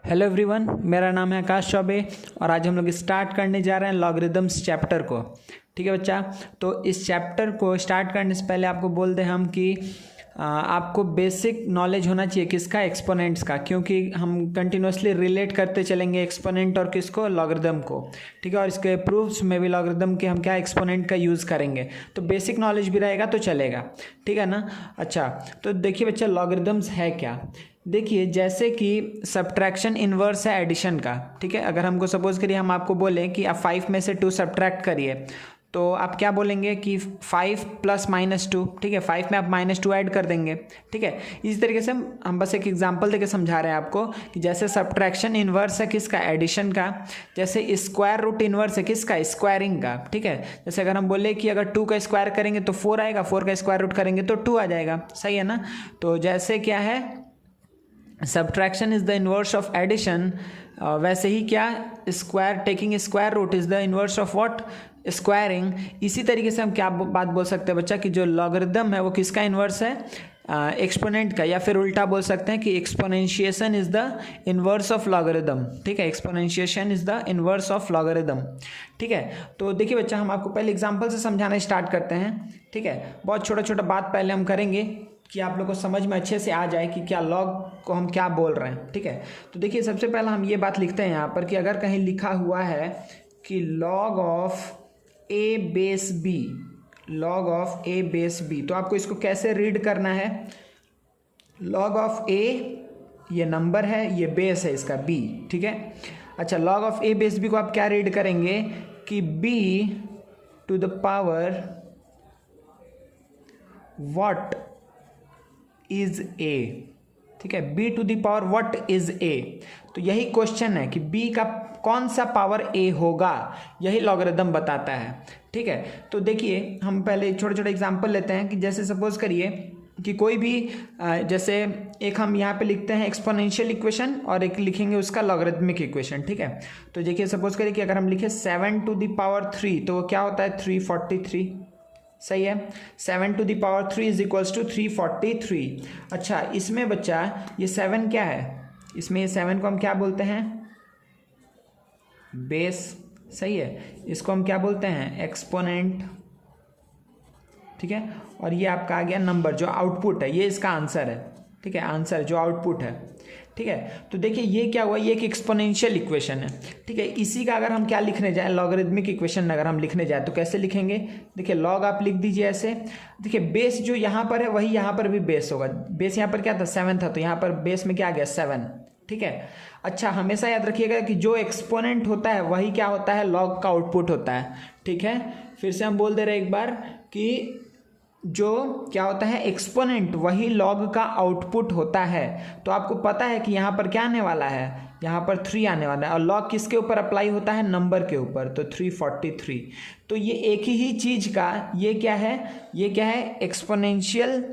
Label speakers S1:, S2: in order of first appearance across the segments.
S1: Hello everyone, मेरा नाम है आकाश चौबे और आज हम लोग स्टार्ट करने जा रहे हैं लॉगरिदम्स चैप्टर को। ठीक है बच्चा, तो इस चैप्टर को स्टार्ट करने से पहले आपको बोल दें हम कि आपको बेसिक नॉलेज होना चाहिए किसका, एक्सपोनेंट्स का, क्योंकि हम कंटिन्यूसली रिलेट करते चलेंगे एक्सपोनेंट और किसको, लॉगरिदम को। ठीक है, और इसके प्रूफ्स में भी लॉगरिदम के हम क्या एक्सपोनेंट का यूज़ करेंगे, तो बेसिक नॉलेज भी रहेगा तो चलेगा। ठीक है ना। अच्छा, तो देखिए बच्चा, लॉगरिदम्स है क्या। देखिए, जैसे कि सब्ट्रैक्शन इन्वर्स है एडिशन का। ठीक है, अगर हमको सपोज करिए हम आपको बोलें कि आप 5 में से 2 सब्ट्रैक्ट करिए, तो आप क्या बोलेंगे कि 5 + -2। ठीक है, 5 में आप -2 ऐड कर देंगे। ठीक है, इसी तरीके से हम बस एक एग्जांपल देके समझा रहे हैं आपको कि जैसे सब्ट्रैक्शन इन्वर्स है किसका, एडिशन का, जैसे स्क्वायर रूट इन्वर्स है किसका, स्क्वायरिंग का। ठीक है, जैसे अगर हम बोले कि अगर 2 का स्क्वायर करेंगे तो 4 आएगा, 4 का स्क्वायर रूट करेंगे तो 2 आ जाएगा। सही है ना। तो जैसे क्या है, subtraction is the inverse of addition, वैसे ही क्या, square taking square root is the inverse of what, squaring. इसी तरीके से हम क्या बात बोल सकते हैं बच्चा कि जो लॉगरिदम है वो किसका इन्वर्स है, एक्सपोनेंट का, या फिर उल्टा बोल सकते हैं कि exponentiation is the inverse of logarithm. ठीक है, exponentiation is the inverse of logarithm. ठीक है, तो देखिए बच्चा, हम आपको पहले एग्जांपल से समझाना स्टार्ट करते हैं। ठीक है, बहुत छोटा छोटा बात पहले हम करेंगे कि आप लोग को समझ में अच्छे से आ जाए कि क्या लॉग को हम क्या बोल रहे हैं। ठीक है, तो देखिए सबसे पहले हम ये बात लिखते हैं यहाँ पर कि अगर कहीं लिखा हुआ है कि log of a base b, log of a base b, तो आपको इसको कैसे रीड करना है। log ऑफ a ये नंबर है, ये बेस है इसका b। ठीक है, अच्छा, log of a base b को आप क्या रीड करेंगे कि b to the power what is a. ठीक है, b to the power what is a, तो यही क्वेश्चन है कि b का कौन सा पावर a होगा, यही लॉगरिदम बताता है। ठीक है, तो देखिए हम पहले छोटे छोटे एग्जांपल लेते हैं कि जैसे सपोज करिए कि कोई भी जैसे एक हम यहाँ पे लिखते हैं एक्सपोनेंशियल इक्वेशन और एक लिखेंगे उसका लॉगरिदमिक इक्वेशन। ठीक है, तो देखिए सपोज करिए कि अगर हम लिखे 7 टू द पावर 3, तो वो क्या होता है, 343। सही है, 7 to the power 3 is equals to 343। अच्छा, इसमें बच्चा ये 7 क्या है, इसमें ये 7 को हम क्या बोलते हैं, बेस। सही है, इसको हम क्या बोलते हैं, एक्सपोनेंट। ठीक है, और ये आपका आ गया नंबर, जो आउटपुट है, ये इसका आंसर है। ठीक है, आंसर जो आउटपुट है। ठीक है, तो देखिए ये क्या हुआ, ये एक एक्सपोनेंशियल इक्वेशन है। ठीक है, इसी का अगर हम क्या लिखने जाए, लॉगरिदमिक इक्वेशन अगर हम लिखने जाए तो कैसे लिखेंगे, देखिए लॉग आप लिख दीजिए ऐसे। देखिए बेस जो यहाँ पर है वही यहाँ पर भी बेस होगा। बेस यहाँ पर क्या था, 7 था, तो यहाँ पर बेस में क्या आ गया, 7। ठीक है, अच्छा, हमेशा याद रखिएगा कि जो एक्सपोनेंट होता है वही क्या होता है, लॉग का आउटपुट होता है। ठीक है, फिर से हम बोल दे रहे हैं एक बार कि जो क्या होता है, एक्सपोनेंट वही लॉग का आउटपुट होता है। तो आपको पता है कि यहाँ पर क्या आने वाला है, यहाँ पर 3 आने वाला है, और लॉग किसके ऊपर अप्लाई होता है, नंबर के ऊपर, तो 343। तो ये एक ही चीज़ का ये क्या है, ये क्या है, एक्सपोनेंशियल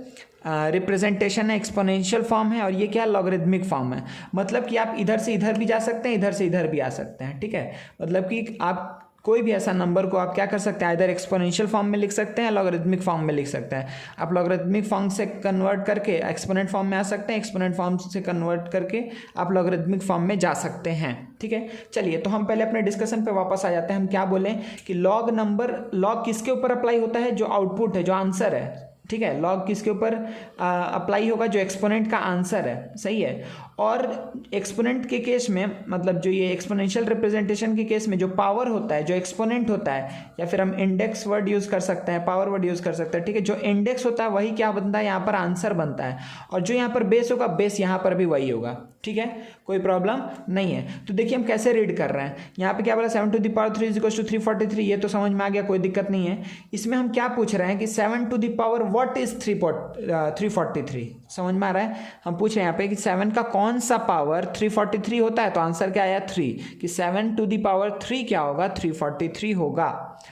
S1: रिप्रेजेंटेशन है, एक्सपोनेंशियल फॉर्म है, और ये क्या, लॉगरिदमिक फॉर्म है। मतलब कि आप इधर से इधर भी जा सकते हैं, इधर से इधर भी आ सकते हैं। ठीक है, मतलब कि आप कोई भी ऐसा नंबर को आप क्या कर सकते हैं, इधर एक्सपोनेंशियल फॉर्म में लिख सकते हैं, लॉगरिदमिक फॉर्म में लिख सकते हैं। आप लॉगरिदमिक फॉर्म से कन्वर्ट करके एक्सपोनेंट फॉर्म में आ सकते हैं, एक्सपोनेंट फॉर्म से कन्वर्ट करके आप लॉगरिदमिक फॉर्म में जा सकते हैं। ठीक है, चलिए तो हम पहले अपने डिस्कशन पे वापस आ जाते हैं। हम क्या बोलें कि लॉग किसके ऊपर अप्लाई होता है, जो आउटपुट है, जो आंसर है। ठीक है, लॉग किसके ऊपर अप्लाई होगा, जो एक्सपोनेंट का आंसर है। सही है, और एक्सपोनेंट के केस में, मतलब जो ये एक्सपोनेंशियल रिप्रेजेंटेशन के केस में जो पावर होता है, जो एक्सपोनेंट होता है, या फिर हम इंडेक्स वर्ड यूज़ कर सकते हैं, पावर वर्ड यूज़ कर सकते हैं। ठीक है, जो इंडेक्स होता है वही क्या बनता है, यहाँ पर आंसर बनता है, और जो यहाँ पर बेस होगा, बेस यहाँ पर भी वही होगा। ठीक है, कोई प्रॉब्लम नहीं है। तो देखिए हम कैसे रीड कर रहे हैं, यहाँ पे क्या बोला, 7 to the power 3 is equals to 343, ये तो समझ में आ गया, कोई दिक्कत नहीं है। इसमें हम क्या पूछ रहे हैं कि 7 to the power what is 343, समझ में आ रहा है। हम पूछ रहे हैं यहाँ पे कि 7 का कौन सा पावर 343 होता है, तो आंसर क्या आया, 3, कि 7 टू द पावर 3 क्या होगा, 343 होगा।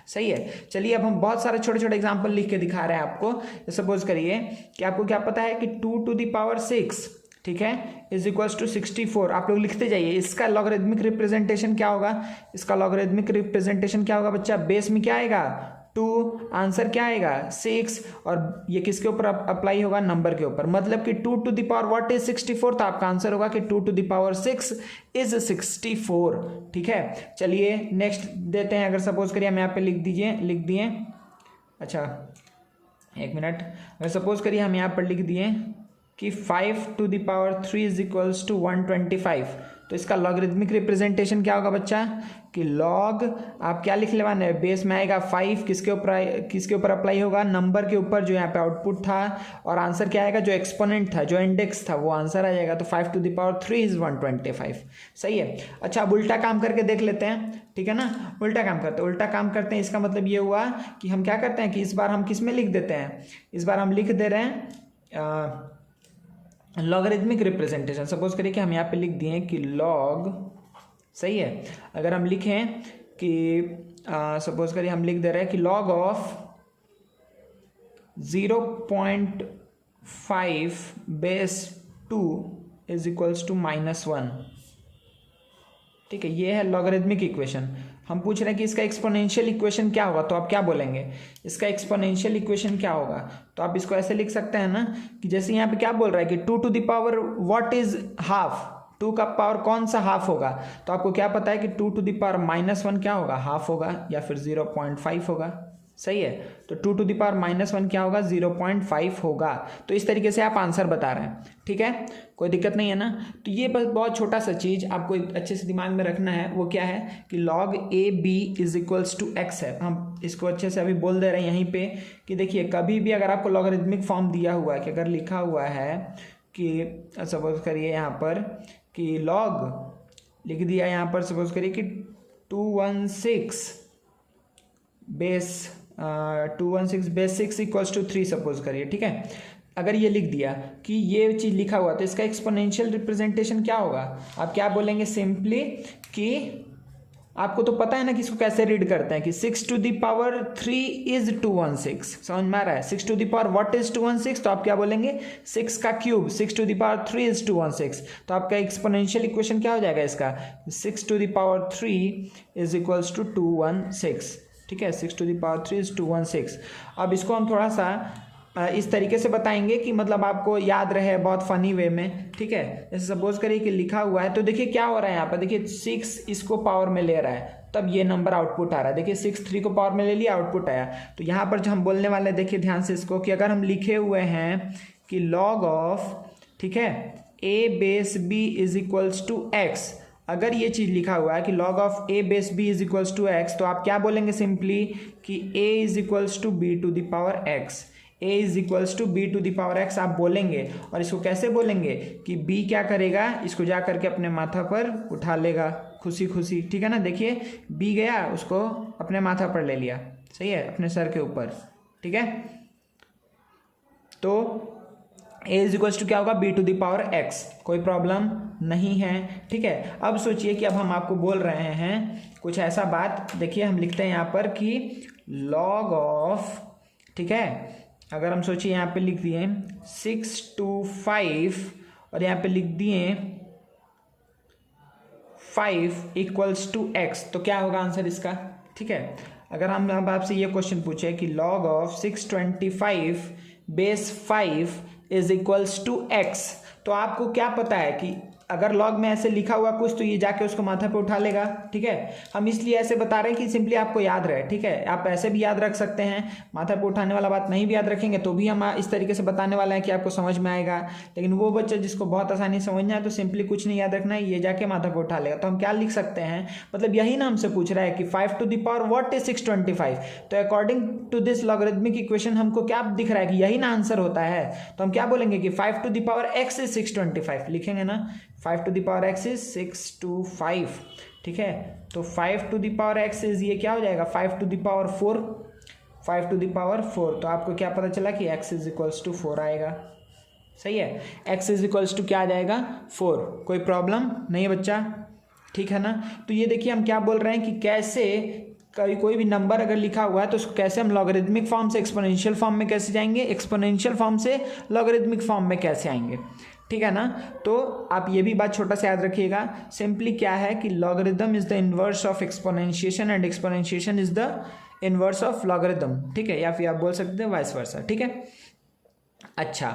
S1: सही है, चलिए अब हम बहुत सारे छोटे छोटे एग्जांपल लिख के दिखा रहे हैं आपको। सपोज करिए कि आपको क्या पता है कि 2 टू द पावर 6, ठीक है, इज इक्वल्स टू 64। आप लोग लिखते जाइए, इसका लॉगरिदमिक रिप्रेजेंटेशन क्या होगा, इसका लॉगरिदमिक रिप्रेजेंटेशन क्या होगा बच्चा, बेस में क्या आएगा, 2, आंसर क्या आएगा 6, और ये किसके ऊपर अप्लाई होगा, नंबर के ऊपर, मतलब कि 2 to the power what is 64, तो आपका आंसर होगा कि 2 टू द पावर 6 इज 64। ठीक है, चलिए नेक्स्ट देते हैं। अगर सपोज करिए हम यहाँ पे लिख दिए, अच्छा एक मिनट, अगर सपोज करिए हम यहाँ पर लिख दिए कि 5 to the power 3 is equals to 125, तो इसका लॉगरिथमिक रिप्रेजेंटेशन क्या होगा बच्चा, कि लॉग आप क्या लिख लेवाना है, बेस में आएगा 5, किसके ऊपर अप्लाई होगा, नंबर के ऊपर जो यहाँ पे आउटपुट था, और आंसर क्या आएगा, जो एक्सपोनेंट था, जो इंडेक्स था, वो आंसर आ जाएगा। तो 5 टू द पावर 3 इज 125। सही है। अच्छा अब उल्टा काम करके देख लेते हैं, ठीक है ना, उल्टा काम करते हैं। इसका मतलब ये हुआ कि हम क्या करते हैं कि इस बार हम किस में लिख देते हैं, इस बार हम लिख दे रहे हैं लॉगरिथमिक रिप्रेजेंटेशन। सपोज करिए कि हम यहाँ पे लिख दिए कि लॉग, सही है, अगर हम लिखें कि सपोज करिए हम लिख दे रहे हैं कि log of 0.5 base 2 is equals to -1। ठीक है, ये है लॉगरिथमिक इक्वेशन। हम पूछ रहे हैं कि इसका एक्सपोनेंशियल इक्वेशन क्या होगा, तो आप क्या बोलेंगे, इसका एक्सपोनेंशियल इक्वेशन क्या होगा, तो आप इसको ऐसे लिख सकते हैं ना कि जैसे यहाँ पे क्या बोल रहा है कि 2 to the power what is half, 2 का पावर कौन सा हाफ होगा, तो आपको क्या पता है कि 2 टू द पावर -1 क्या होगा, हाफ होगा, या फिर 0.5 होगा। सही है, तो 2 टू द पावर -1 क्या होगा, 0.5 होगा। तो इस तरीके से आप आंसर बता रहे हैं। ठीक है, कोई दिक्कत नहीं है ना। तो ये बस बहुत छोटा सा चीज़ आपको अच्छे से दिमाग में रखना है, वो क्या है कि log a b is equals to x है। हम इसको अच्छे से अभी बोल दे रहे हैं यहीं पे कि देखिए कभी भी अगर आपको लॉगरिथमिक फॉर्म दिया हुआ है कि अगर लिखा हुआ है कि सपोज करिए यहाँ पर कि लॉग लिख दिया, यहाँ पर सपोज करिए कि 216 बेस 6 इक्वल्स टू 3 सपोज करिए। ठीक है, अगर ये लिख दिया कि ये चीज़ लिखा हुआ तो इसका एक्सपोनेंशियल रिप्रेजेंटेशन क्या होगा, आप क्या बोलेंगे, सिंपली कि आपको तो पता है ना कि इसको कैसे रीड करते हैं कि 6 टू द पावर 3 इज 216। समझ में आ रहा है, 6 to the power what is 216, तो आप क्या बोलेंगे 6 का cube, 6 to the power 3 is 216। तो आपका एक्सपोनेंशियल इक्वेशन क्या हो जाएगा इसका, 6 to the power 3 is equals to 216। ठीक है, 6 टू द पावर 3 इज 216। अब इसको हम थोड़ा सा इस तरीके से बताएंगे कि मतलब आपको याद रहे बहुत फनी वे में। ठीक है, जैसे सपोज करिए कि लिखा हुआ है, तो देखिए क्या हो रहा है यहाँ पर, देखिए 6 इसको पावर में ले रहा है, तब ये नंबर आउटपुट आ रहा है। देखिए 6 3 को पावर में ले लिया, आउटपुट आया। तो यहाँ पर जो हम बोलने वाले हैं, देखिए ध्यान से इसको, कि अगर हम लिखे हुए हैं कि लॉग ऑफ, ठीक है, a base b is equals to x, अगर ये चीज़ लिखा हुआ है कि log of a base b is equals to x, तो आप क्या बोलेंगे सिंपली कि a is equals to b to the power x, a is equals to b to the power x आप बोलेंगे। और इसको कैसे बोलेंगे कि b क्या करेगा, इसको जा करके अपने माथा पर उठा लेगा खुशी खुशी। ठीक है ना, देखिए b गया, उसको अपने माथा पर ले लिया, सही है, अपने सर के ऊपर। ठीक है, तो a इज इक्वल्स टू क्या होगा, b to the power x, कोई प्रॉब्लम नहीं है। ठीक है, अब सोचिए कि अब हम आपको बोल रहे हैं कुछ ऐसा बात, देखिए हम लिखते हैं यहाँ पर कि log ऑफ, ठीक है, अगर हम सोचिए यहाँ पे लिख दिए 6 to 5 और यहाँ पे लिख दिए 5 इक्वल्स टू x, तो क्या होगा आंसर इसका। ठीक है, अगर हम अब आपसे ये क्वेश्चन पूछे कि log of 625 base 5 is equals to x, तो आपको क्या पता है कि अगर लॉग में ऐसे लिखा हुआ कुछ, तो ये जाके उसको माथा पे उठा लेगा। ठीक है, हम इसलिए ऐसे बता रहे हैं कि सिंपली आपको याद रहे। ठीक है, आप ऐसे भी याद रख सकते हैं, माथा पे उठाने वाला बात नहीं भी याद रखेंगे तो भी हम इस तरीके से बताने वाले हैं कि आपको समझ में आएगा। लेकिन वो बच्चा जिसको बहुत आसानी समझना है, तो सिंपली कुछ नहीं याद रखना है, ये जाके माथा पे उठा लेगा। तो हम क्या लिख सकते हैं, मतलब यही ना हमसे पूछ रहा है कि 5 to the power what is 625, तो according to this logarithmic equation हमको क्या दिख रहा है कि यही ना आंसर होता है। तो हम क्या बोलेंगे कि 5 to the power x is 625, लिखेंगे ना, 5 to the power x is 625। ठीक है, तो 5 to the power x is, ये क्या हो जाएगा, 5 to the power 4, 5 to the power 4। तो आपको क्या पता चला कि x इज इक्वल्स टू 4 आएगा। सही है, x इज इक्वल्स टू क्या आ जाएगा, 4। कोई प्रॉब्लम नहीं है बच्चा, ठीक है ना। तो ये देखिए हम क्या बोल रहे हैं कि कैसे कोई भी नंबर अगर लिखा हुआ है तो उसको कैसे हम लॉगरिथमिक फॉर्म से एक्सपोनेंशियल फॉर्म में कैसे जाएंगे, एक्सपोनेंशियल फॉर्म से लॉगरिथमिक फॉर्म में कैसे आएंगे। ठीक है ना, तो आप ये भी बात छोटा सा याद रखिएगा, सिंपली क्या है कि logarithm is the inverse of exponentiation and exponentiation is the inverse of logarithm, ठीक है, या फिर आप बोल सकते हैं वाइस वर्सा, ठीक है। अच्छा,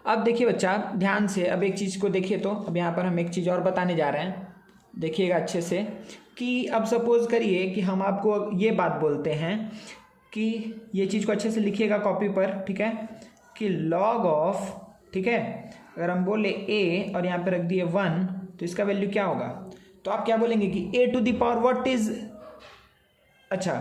S1: अब देखिए बच्चा ध्यान से अब एक चीज़ को देखिए, तो अब यहाँ पर हम एक चीज़ और बताने जा रहे हैं, देखिएगा अच्छे से कि अब सपोज करिए कि हम आपको ये बात बोलते हैं कि ये चीज़ को अच्छे से लिखिएगा कॉपी पर, ठीक है, कि लॉग ऑफ, ठीक है, अगर हम बोले a और यहाँ पे रख दिए 1 तो इसका वैल्यू क्या होगा, तो आप क्या बोलेंगे कि a to the power what is. अच्छा,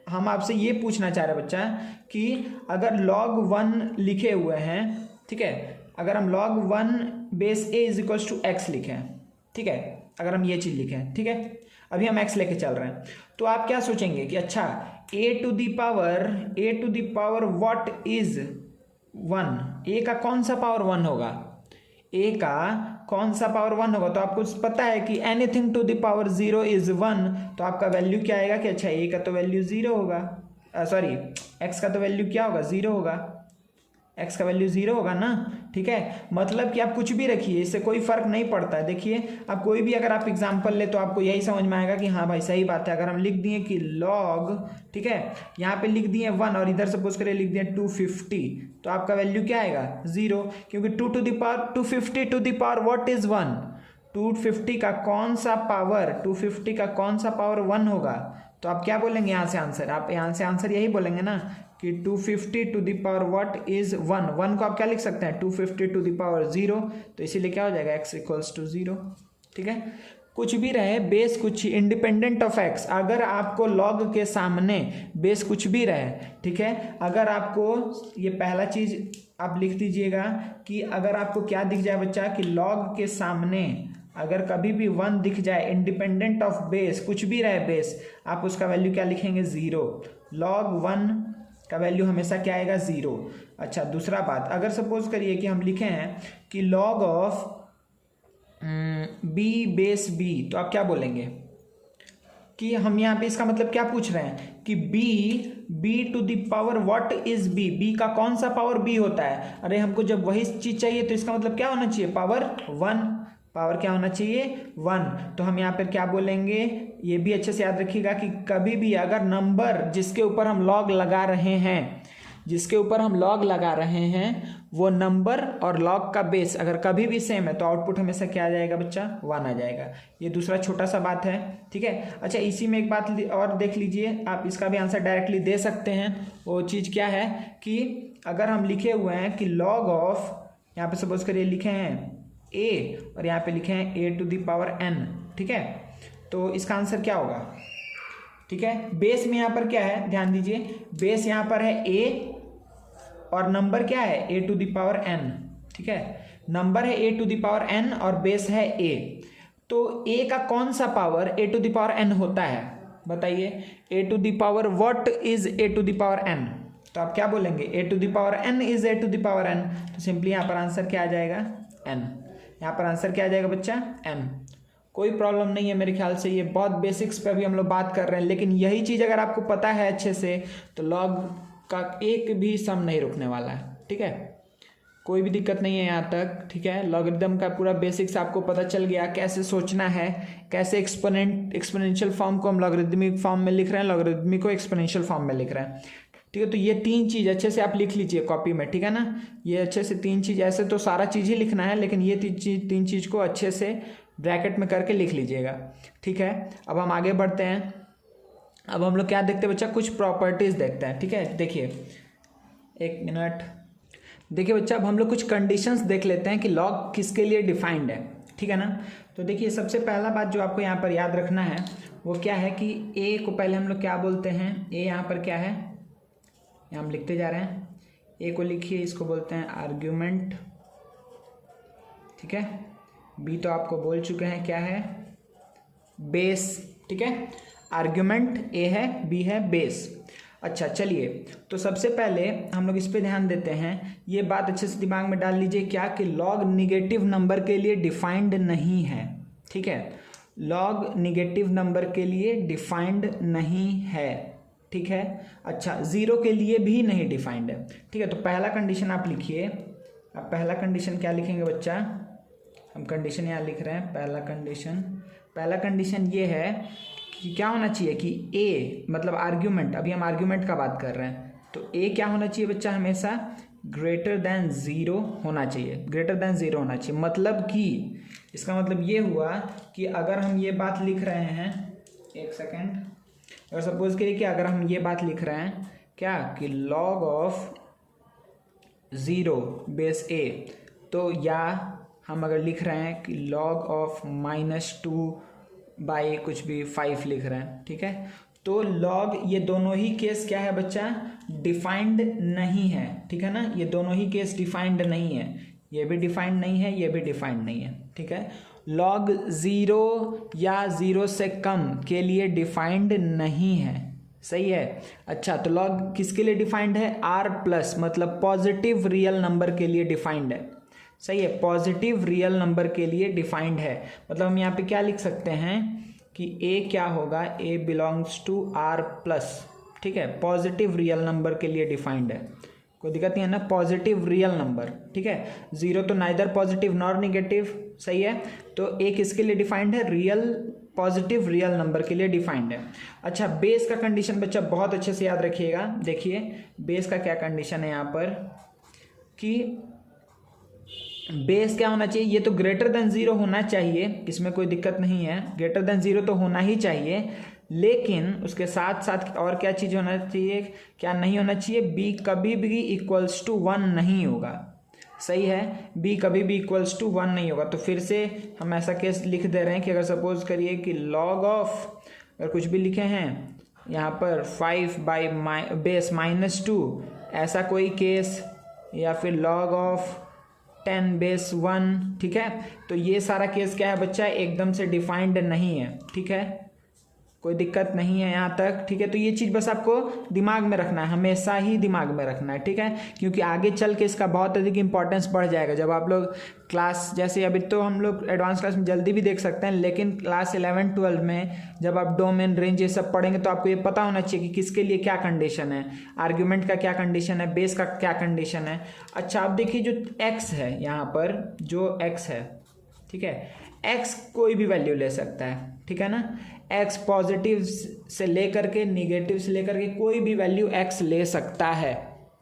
S1: हम आपसे ये पूछना चाह रहे हैं बच्चा कि अगर log 1 लिखे हुए हैं, ठीक है, अगर हम log 1 base a is equals to x लिखें, ठीक है, अगर हम ये चीज़ लिखें, ठीक है, अभी हम x लेके चल रहे हैं, तो आप क्या सोचेंगे कि अच्छा a to the power what is 1, a का कौन सा पावर 1 होगा, a का कौन सा पावर 1 होगा, तो आपको पता है कि anything to the power 0 is 1, तो आपका वैल्यू क्या आएगा कि अच्छा a का तो वैल्यू 0 होगा, सॉरी x का तो वैल्यू क्या होगा, 0 होगा, x का वैल्यू 0 होगा ना, ठीक है। मतलब कि आप कुछ भी रखिए, इससे कोई फर्क नहीं पड़ता है। देखिए आप कोई भी अगर आप एग्जांपल ले तो आपको यही समझ में आएगा कि हाँ भाई सही बात है। अगर हम लिख दिए कि log, ठीक है, यहाँ पे लिख दिए 1 और इधर सपोज करिए लिख दिए 250, तो आपका वैल्यू क्या आएगा 0, क्योंकि 2 to the power 250 to the power what is 1, 250 का कौन सा पावर 250 का कौन सा पावर 1 होगा, तो आप क्या बोलेंगे यहाँ से आंसर, आप यहाँ से आंसर यही बोलेंगे ना कि 250 to the power what is 1, 1 को आप क्या लिख सकते हैं 250 टू द पावर 0, तो इसीलिए क्या हो जाएगा x इक्वल्स टू 0, ठीक है। कुछ भी रहे बेस कुछ इंडिपेंडेंट ऑफ x, अगर आपको log के सामने बेस कुछ भी रहे, ठीक है, अगर आपको ये पहला चीज आप लिख दीजिएगा कि अगर आपको क्या दिख जाए बच्चा कि log के सामने अगर कभी भी 1 दिख जाए इंडिपेंडेंट ऑफ बेस, कुछ भी रहे बेस, आप उसका वैल्यू क्या लिखेंगे 0, log 1 का वैल्यू हमेशा क्या आएगा 0। अच्छा, दूसरा बात, अगर सपोज करिए कि हम लिखे हैं कि log of b base b, तो आप क्या बोलेंगे कि हम यहाँ पे इसका मतलब क्या पूछ रहे हैं कि b to the power what is b का कौन सा पावर b होता है। अरे हमको जब वही चीज चाहिए तो इसका मतलब क्या होना चाहिए पावर 1, पावर क्या होना चाहिए 1, तो हम यहाँ पर क्या बोलेंगे, ये भी अच्छे से याद रखिएगा कि कभी भी अगर नंबर जिसके ऊपर हम लॉग लगा रहे हैं, जिसके ऊपर हम लॉग लगा रहे हैं वो नंबर और लॉग का बेस अगर कभी भी सेम है तो आउटपुट हमेशा क्या आ जाएगा बच्चा 1 आ जाएगा। ये दूसरा छोटा सा बात है, ठीक है। अच्छा, इसी में एक बात और देख लीजिए, आप इसका भी आंसर डायरेक्टली दे सकते हैं। वो चीज़ क्या है कि अगर हम लिखे हुए हैं कि लॉग ऑफ, यहाँ पे सपोज करिए लिखे हैं a और यहाँ पे लिखे हैं a to the power n, ठीक है, तो इसका आंसर क्या होगा, ठीक है। बेस में यहाँ पर क्या है ध्यान दीजिए, बेस यहाँ पर है a और नंबर क्या है a to the power n, ठीक है, नंबर है a to the power n और बेस है a, तो a का कौन सा power a to the power n होता है बताइए, a to the power what is a to the power n, तो आप क्या बोलेंगे a to the power n is a to the power n, तो सिंपली यहाँ पर आंसर क्या आ जाएगा n, यहाँ पर आंसर क्या आ जाएगा बच्चा n। कोई प्रॉब्लम नहीं है मेरे ख्याल से, ये बहुत बेसिक्स पे अभी हम लोग बात कर रहे हैं, लेकिन यही चीज़ अगर आपको पता है अच्छे से तो लॉग का एक भी सम नहीं रुकने वाला है, ठीक है, कोई भी दिक्कत नहीं है यहाँ तक, ठीक है। लॉगरिदम का पूरा बेसिक्स आपको पता चल गया, कैसे सोचना है, कैसे एक्सपोनेंशियल फॉर्म को हम लॉगरिदमिक फॉर्म में लिख रहे हैं, लॉगरिदमिक को एक्सपोनेंशियल फॉर्म में लिख रहे हैं, ठीक है। तो ये 3 चीज़ अच्छे से आप लिख लीजिए कॉपी में, ठीक है ना, ये अच्छे से 3 चीज़, ऐसे तो सारा चीज़ ही लिखना है लेकिन ये 3 चीज़ को अच्छे से ब्रैकेट में करके लिख लीजिएगा, ठीक है। अब हम आगे बढ़ते हैं, अब हम लोग क्या देखते हैं बच्चा, कुछ प्रॉपर्टीज़ देखते हैं, ठीक है। देखिए एक मिनट, देखिए बच्चा अब हम लोग कुछ कंडीशंस देख लेते हैं कि लॉग किसके लिए डिफाइंड है, ठीक है ना। तो देखिए सबसे पहला बात जो आपको यहाँ पर याद रखना है वो क्या है कि a को पहले हम लोग क्या बोलते हैं, a यहाँ पर क्या है, यहाँ हम लिखते जा रहे हैं, a को लिखिए, इसको बोलते हैं आर्ग्यूमेंट, ठीक है। b तो आपको बोल चुके हैं क्या है बेस, ठीक है, आर्ग्यूमेंट a है, b है बेस। अच्छा चलिए, तो सबसे पहले हम लोग इस पे ध्यान देते हैं, ये बात अच्छे से दिमाग में डाल लीजिए क्या कि लॉग निगेटिव नंबर के लिए डिफाइंड नहीं है, ठीक है, लॉग निगेटिव नंबर के लिए डिफाइंड नहीं है, ठीक है। अच्छा, 0 के लिए भी नहीं डिफाइंड है, ठीक है। तो पहला कंडीशन आप लिखिए, अब पहला कंडीशन क्या लिखेंगे बच्चा, हम कंडीशन यहाँ लिख रहे हैं, पहला कंडीशन ये है कि क्या होना चाहिए कि ए मतलब आर्ग्यूमेंट, अभी हम आर्ग्यूमेंट का बात कर रहे हैं, तो ए क्या होना चाहिए बच्चा, हमेशा ग्रेटर देन ज़ीरो होना चाहिए, ग्रेटर देन ज़ीरो होना चाहिए। मतलब कि इसका मतलब ये हुआ कि अगर हम ये बात लिख रहे हैं, एक सेकेंड, अगर सपोज करिए कि अगर हम ये बात लिख रहे हैं क्या कि log ऑफ ज़ीरो बेस ए, तो या हम अगर लिख रहे हैं कि log ऑफ -2 बाई कुछ भी 5 लिख रहे हैं, ठीक है, तो log ये दोनों ही केस क्या है बच्चा, डिफाइंड नहीं है, ठीक है ना, ये दोनों ही केस डिफाइंड नहीं है, ये भी डिफाइंड नहीं है, ये भी डिफाइंड नहीं है, ठीक है। log ज़ीरो या ज़ीरो से कम के लिए डिफाइंड नहीं है, सही है। अच्छा, तो log किसके लिए डिफाइंड है, r प्लस मतलब पॉजिटिव रियल नंबर के लिए डिफाइंड है, सही है, पॉजिटिव रियल नंबर के लिए डिफाइंड है। मतलब हम यहाँ पे क्या लिख सकते हैं कि a क्या होगा, a belongs to r plus, ठीक है, पॉजिटिव रियल नंबर के लिए डिफाइंड है, कोई दिक्कत नहीं है ना, पॉजिटिव रियल नंबर, ठीक है, ज़ीरो तो नाइदर पॉजिटिव नॉर निगेटिव, सही है, तो a किसके लिए डिफाइंड है, रियल पॉजिटिव रियल नंबर के लिए डिफाइंड है। अच्छा, बेस का कंडीशन बच्चा बहुत अच्छे से याद रखिएगा, देखिए बेस का क्या कंडीशन है यहाँ पर कि बेस क्या होना चाहिए, ये तो ग्रेटर देन ज़ीरो होना चाहिए, इसमें कोई दिक्कत नहीं है, ग्रेटर देन ज़ीरो तो होना ही चाहिए, लेकिन उसके साथ साथ और क्या चीज़ होना चाहिए, क्या नहीं होना चाहिए, बी कभी भी इक्वल्स टू 1 नहीं होगा, सही है, बी कभी भी इक्वल्स टू 1 नहीं होगा। तो फिर से हम ऐसा केस लिख दे रहे हैं कि अगर सपोज करिए कि log ऑफ, अगर कुछ भी लिखे हैं यहाँ पर 5 बाई बेस -2, ऐसा कोई केस, या फिर log ऑफ 10 बेस 1, ठीक है, तो ये सारा केस क्या है बच्चा, एकदम से डिफाइंड नहीं है, ठीक है, कोई दिक्कत नहीं है यहाँ तक, ठीक है। तो ये चीज़ बस आपको दिमाग में रखना है, हमेशा ही दिमाग में रखना है, ठीक है, क्योंकि आगे चल के इसका बहुत अधिक इंपॉर्टेंस बढ़ जाएगा जब आप लोग क्लास, जैसे अभी तो हम लोग एडवांस क्लास में जल्दी भी देख सकते हैं, लेकिन क्लास 11-12 में जब आप डोमेन, रेंज ये सब पढ़ेंगे तो आपको ये पता होना चाहिए कि किसके लिए क्या कंडीशन है, आर्ग्यूमेंट का क्या कंडीशन है, बेस का क्या कंडीशन है। अच्छा, आप देखिए जो एक्स है यहाँ पर, जो एक्स है, ठीक है, एक्स कोई भी वैल्यू ले सकता है, ठीक है ना, एक्स पॉजिटिव से लेकर के निगेटिव से लेकर के कोई भी वैल्यू एक्स ले सकता है,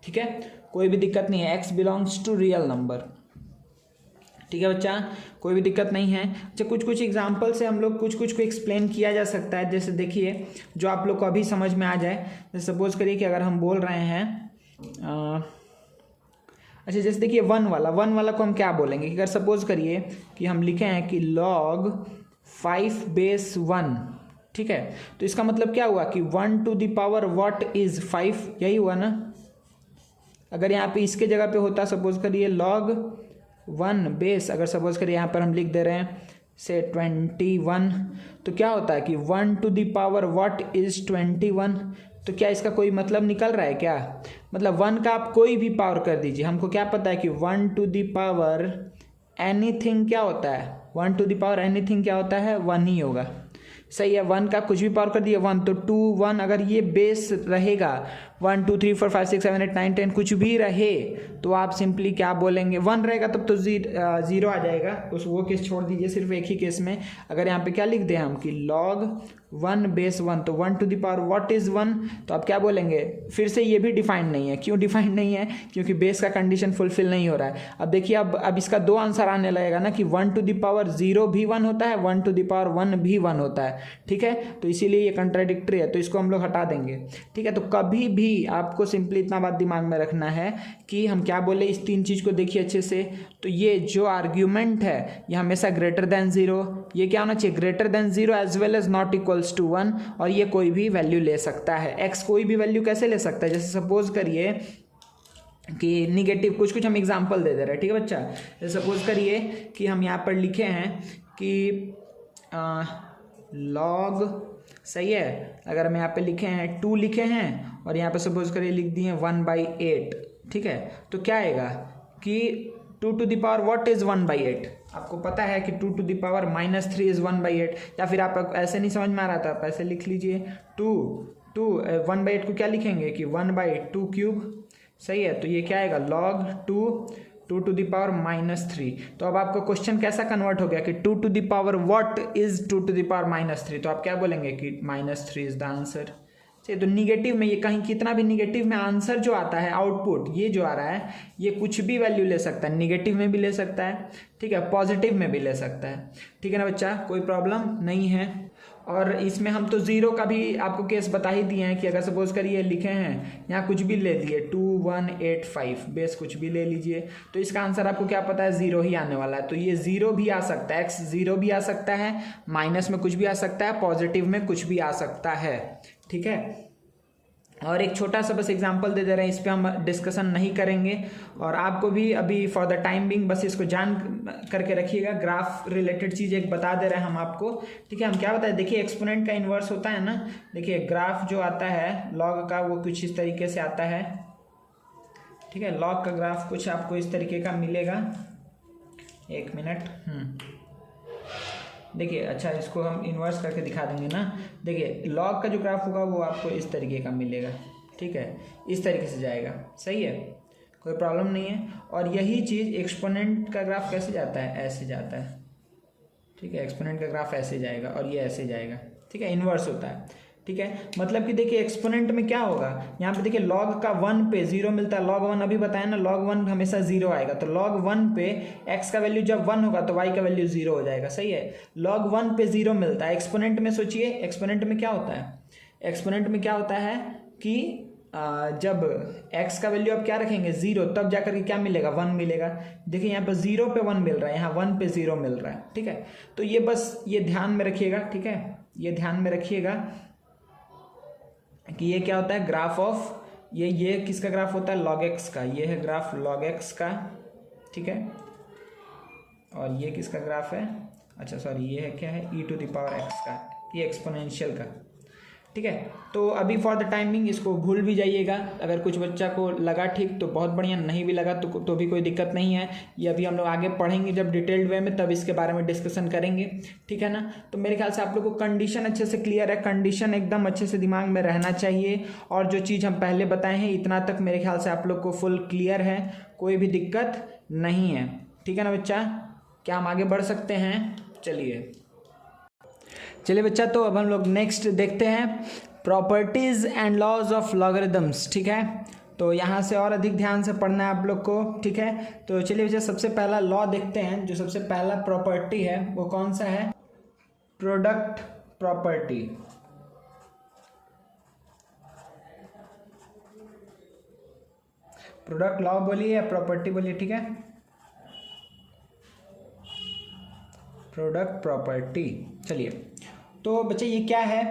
S1: ठीक है, कोई भी दिक्कत नहीं है, x belongs to real number, ठीक है बच्चा, कोई भी दिक्कत नहीं है। अच्छा, कुछ कुछ एग्जाम्पल से हम लोग कुछ कुछ को एक्सप्लेन किया जा सकता है, जैसे देखिए जो आप लोग को अभी समझ में आ जाए, जैसे सपोज करिए कि अगर हम बोल रहे हैं अच्छा, जैसे देखिए वन वाला को हम क्या बोलेंगे कि अगर सपोज करिए कि हम लिखे हैं कि log 5 बेस 1, ठीक है, तो इसका मतलब क्या हुआ कि 1 to the power what is 5, यही हुआ ना। अगर यहाँ पे इसके जगह पे होता, सपोज करिए log 1 बेस, अगर सपोज करिए यहाँ पर हम लिख दे रहे हैं से 21, तो क्या होता है कि 1 to the power what is 21, तो क्या इसका कोई मतलब निकल रहा है क्या, मतलब 1 का आप कोई भी पावर कर दीजिए, हमको क्या पता है कि 1 टू द पावर एनीथिंग क्या होता है, 1 टू द पावर एनीथिंग क्या होता है, 1 ही होगा, सही है, 1 का कुछ भी पावर कर दिया 1, तो 2 1, अगर ये बेस रहेगा 1 2 3 4 5 6 7 8 9 10 कुछ भी रहे, तो आप सिंपली क्या बोलेंगे, 1 रहेगा तब तो ज़ीरो आ जाएगा, उस वो केस छोड़ दीजिए, सिर्फ एक ही केस में अगर यहाँ पे क्या लिख दें हम कि log 1 बेस 1, तो 1 to the power what is 1, तो आप क्या बोलेंगे, फिर से ये भी डिफाइंड नहीं है, क्यों डिफाइंड नहीं है, क्योंकि बेस का कंडीशन फुलफिल नहीं हो रहा है। अब देखिए अब इसका 2 आंसर आने लगेगा ना कि 1 टू द पावर 0 भी 1 होता है, 1 टू द पावर 1 भी 1 होता है, ठीक है, तो इसीलिए ये कंट्राडिक्टरी है, तो इसको हम लोग हटा देंगे, ठीक है। तो कभी भी आपको सिंपली इतना बात दिमाग में रखना है कि हम क्या बोले, इस 3 चीज़ को देखिए अच्छे से, तो ये जो आर्ग्यूमेंट है ये हमेशा ग्रेटर देन 0, ये क्या होना चाहिए, greater than 0 as well as not equals to 1, और ये कोई भी वैल्यू ले सकता है, एक्स कोई भी वैल्यू कैसे ले सकता है, जैसे सपोज करिए कि निगेटिव, कुछ कुछ हम एग्जांपल दे दे रहे हैं, ठीक है बच्चा, जैसे सपोज करिए कि हम यहाँ पर लिखे हैं कि log, सही है, अगर हम यहाँ पे लिखे हैं 2 लिखे हैं और यहाँ पे सपोज करिए लिख दिए 1/8, ठीक है, तो क्या आएगा कि 2 to the power what is 1/8, आपको पता है कि 2 टू द पावर -3 इज 1/8, या फिर आप ऐसे नहीं समझ में आ रहा था, आप ऐसे लिख लीजिए 1/8 को क्या लिखेंगे कि 1/2 क्यूब, सही है, तो ये क्या आएगा log 2 2 टू द पावर -3। तो अब आपका क्वेश्चन कैसा कन्वर्ट हो गया कि 2 to the power what is 2 to the power -3, तो आप क्या बोलेंगे कि -3 इज द आंसर। चलिए, तो निगेटिव में ये कहीं कितना भी निगेटिव में आंसर जो आता है, आउटपुट ये जो आ रहा है, ये कुछ भी वैल्यू ले सकता है, निगेटिव में भी ले सकता है, ठीक है, पॉजिटिव में भी ले सकता है, ठीक है ना बच्चा, कोई प्रॉब्लम नहीं है। और इसमें हम तो ज़ीरो का भी आपको केस बता ही दिए हैं कि अगर सपोज करिए लिखे हैं यहाँ कुछ भी ले लिए 2185 बेस कुछ भी ले लीजिए, तो इसका आंसर आपको क्या पता है, ज़ीरो ही आने वाला है। तो ये ज़ीरो भी आ सकता है, एक्स ज़ीरो भी आ सकता है, माइनस में कुछ भी आ सकता है, पॉजिटिव में कुछ भी आ सकता है, ठीक है। और एक छोटा सा बस एग्जांपल दे दे रहे हैं, इस पर हम डिस्कशन नहीं करेंगे, और आपको भी अभी फॉर द टाइम बिंग बस इसको जान करके रखिएगा। ग्राफ रिलेटेड चीज़ एक बता दे रहे हैं हम आपको, ठीक है। हम क्या बताए, देखिए एक्सपोनेंट का इन्वर्स होता है ना, देखिए ग्राफ जो आता है लॉग का वो कुछ इस तरीके से आता है, ठीक है। लॉग का ग्राफ कुछ आपको इस तरीके का मिलेगा, एक मिनट, देखिए, अच्छा इसको हम इन्वर्स करके दिखा देंगे ना। देखिए लॉग का जो ग्राफ होगा वो आपको इस तरीके का मिलेगा, ठीक है, इस तरीके से जाएगा, सही है, कोई प्रॉब्लम नहीं है। और यही चीज़ एक्सपोनेंट का ग्राफ कैसे जाता है, ऐसे जाता है, ठीक है, एक्सपोनेंट का ग्राफ ऐसे जाएगा और ये ऐसे जाएगा, ठीक है, इन्वर्स होता है, ठीक है। मतलब कि देखिए एक्सपोनेंट में क्या होगा, यहाँ पे देखिए log का 1 पे 0 मिलता है, log 1 अभी बताया ना, log 1 हमेशा 0 आएगा, तो log 1 पे x का वैल्यू जब 1 होगा तो y का वैल्यू 0 हो जाएगा, सही है। log 1 पे 0 मिलता है, एक्सपोनेंट में सोचिए, एक्सपोनेंट में क्या होता है, एक्सपोनेंट में क्या होता है कि जब x का वैल्यू आप क्या रखेंगे 0, तब जाकर के क्या मिलेगा, 1 मिलेगा। देखिए यहाँ पर 0 पे 1 मिल रहा है, यहाँ 1 पे 0 मिल रहा है, ठीक है। तो ये बस ये ध्यान में रखिएगा, ठीक है, ये ध्यान में रखिएगा कि ये क्या होता है, ग्राफ ऑफ ये किसका ग्राफ होता है, log x का, ये है ग्राफ log x का, ठीक है। और ये किसका ग्राफ है, अच्छा सॉरी, ये है क्या है, e to the power x का, ये एक्सपोनेंशियल का, ठीक है। तो अभी फॉर द टाइमिंग इसको भूल भी जाइएगा, अगर कुछ बच्चा को लगा ठीक तो बहुत बढ़िया, नहीं भी लगा तो भी कोई दिक्कत नहीं है। ये अभी हम लोग आगे पढ़ेंगे जब डिटेल्ड वे में, तब इसके बारे में डिस्कशन करेंगे, ठीक है ना। तो मेरे ख्याल से आप लोग को कंडीशन अच्छे से क्लियर है, कंडीशन एकदम अच्छे से दिमाग में रहना चाहिए, और जो चीज़ हम पहले बताए हैं इतना तक मेरे ख्याल से आप लोग को फुल क्लियर है, कोई भी दिक्कत नहीं है, ठीक है ना बच्चा। क्या हम आगे बढ़ सकते हैं, चलिए बच्चा, तो अब हम लोग नेक्स्ट देखते हैं properties and laws of logarithms, ठीक है। तो यहाँ से और अधिक ध्यान से पढ़ना है आप लोग को, ठीक है। तो चलिए बच्चा, सबसे पहला लॉ देखते हैं, जो सबसे पहला प्रॉपर्टी है वो कौन सा है, प्रोडक्ट प्रॉपर्टी। प्रोडक्ट लॉ बोलिए या प्रॉपर्टी बोलिए, ठीक है, प्रोडक्ट प्रॉपर्टी। चलिए, तो बच्चे ये क्या है,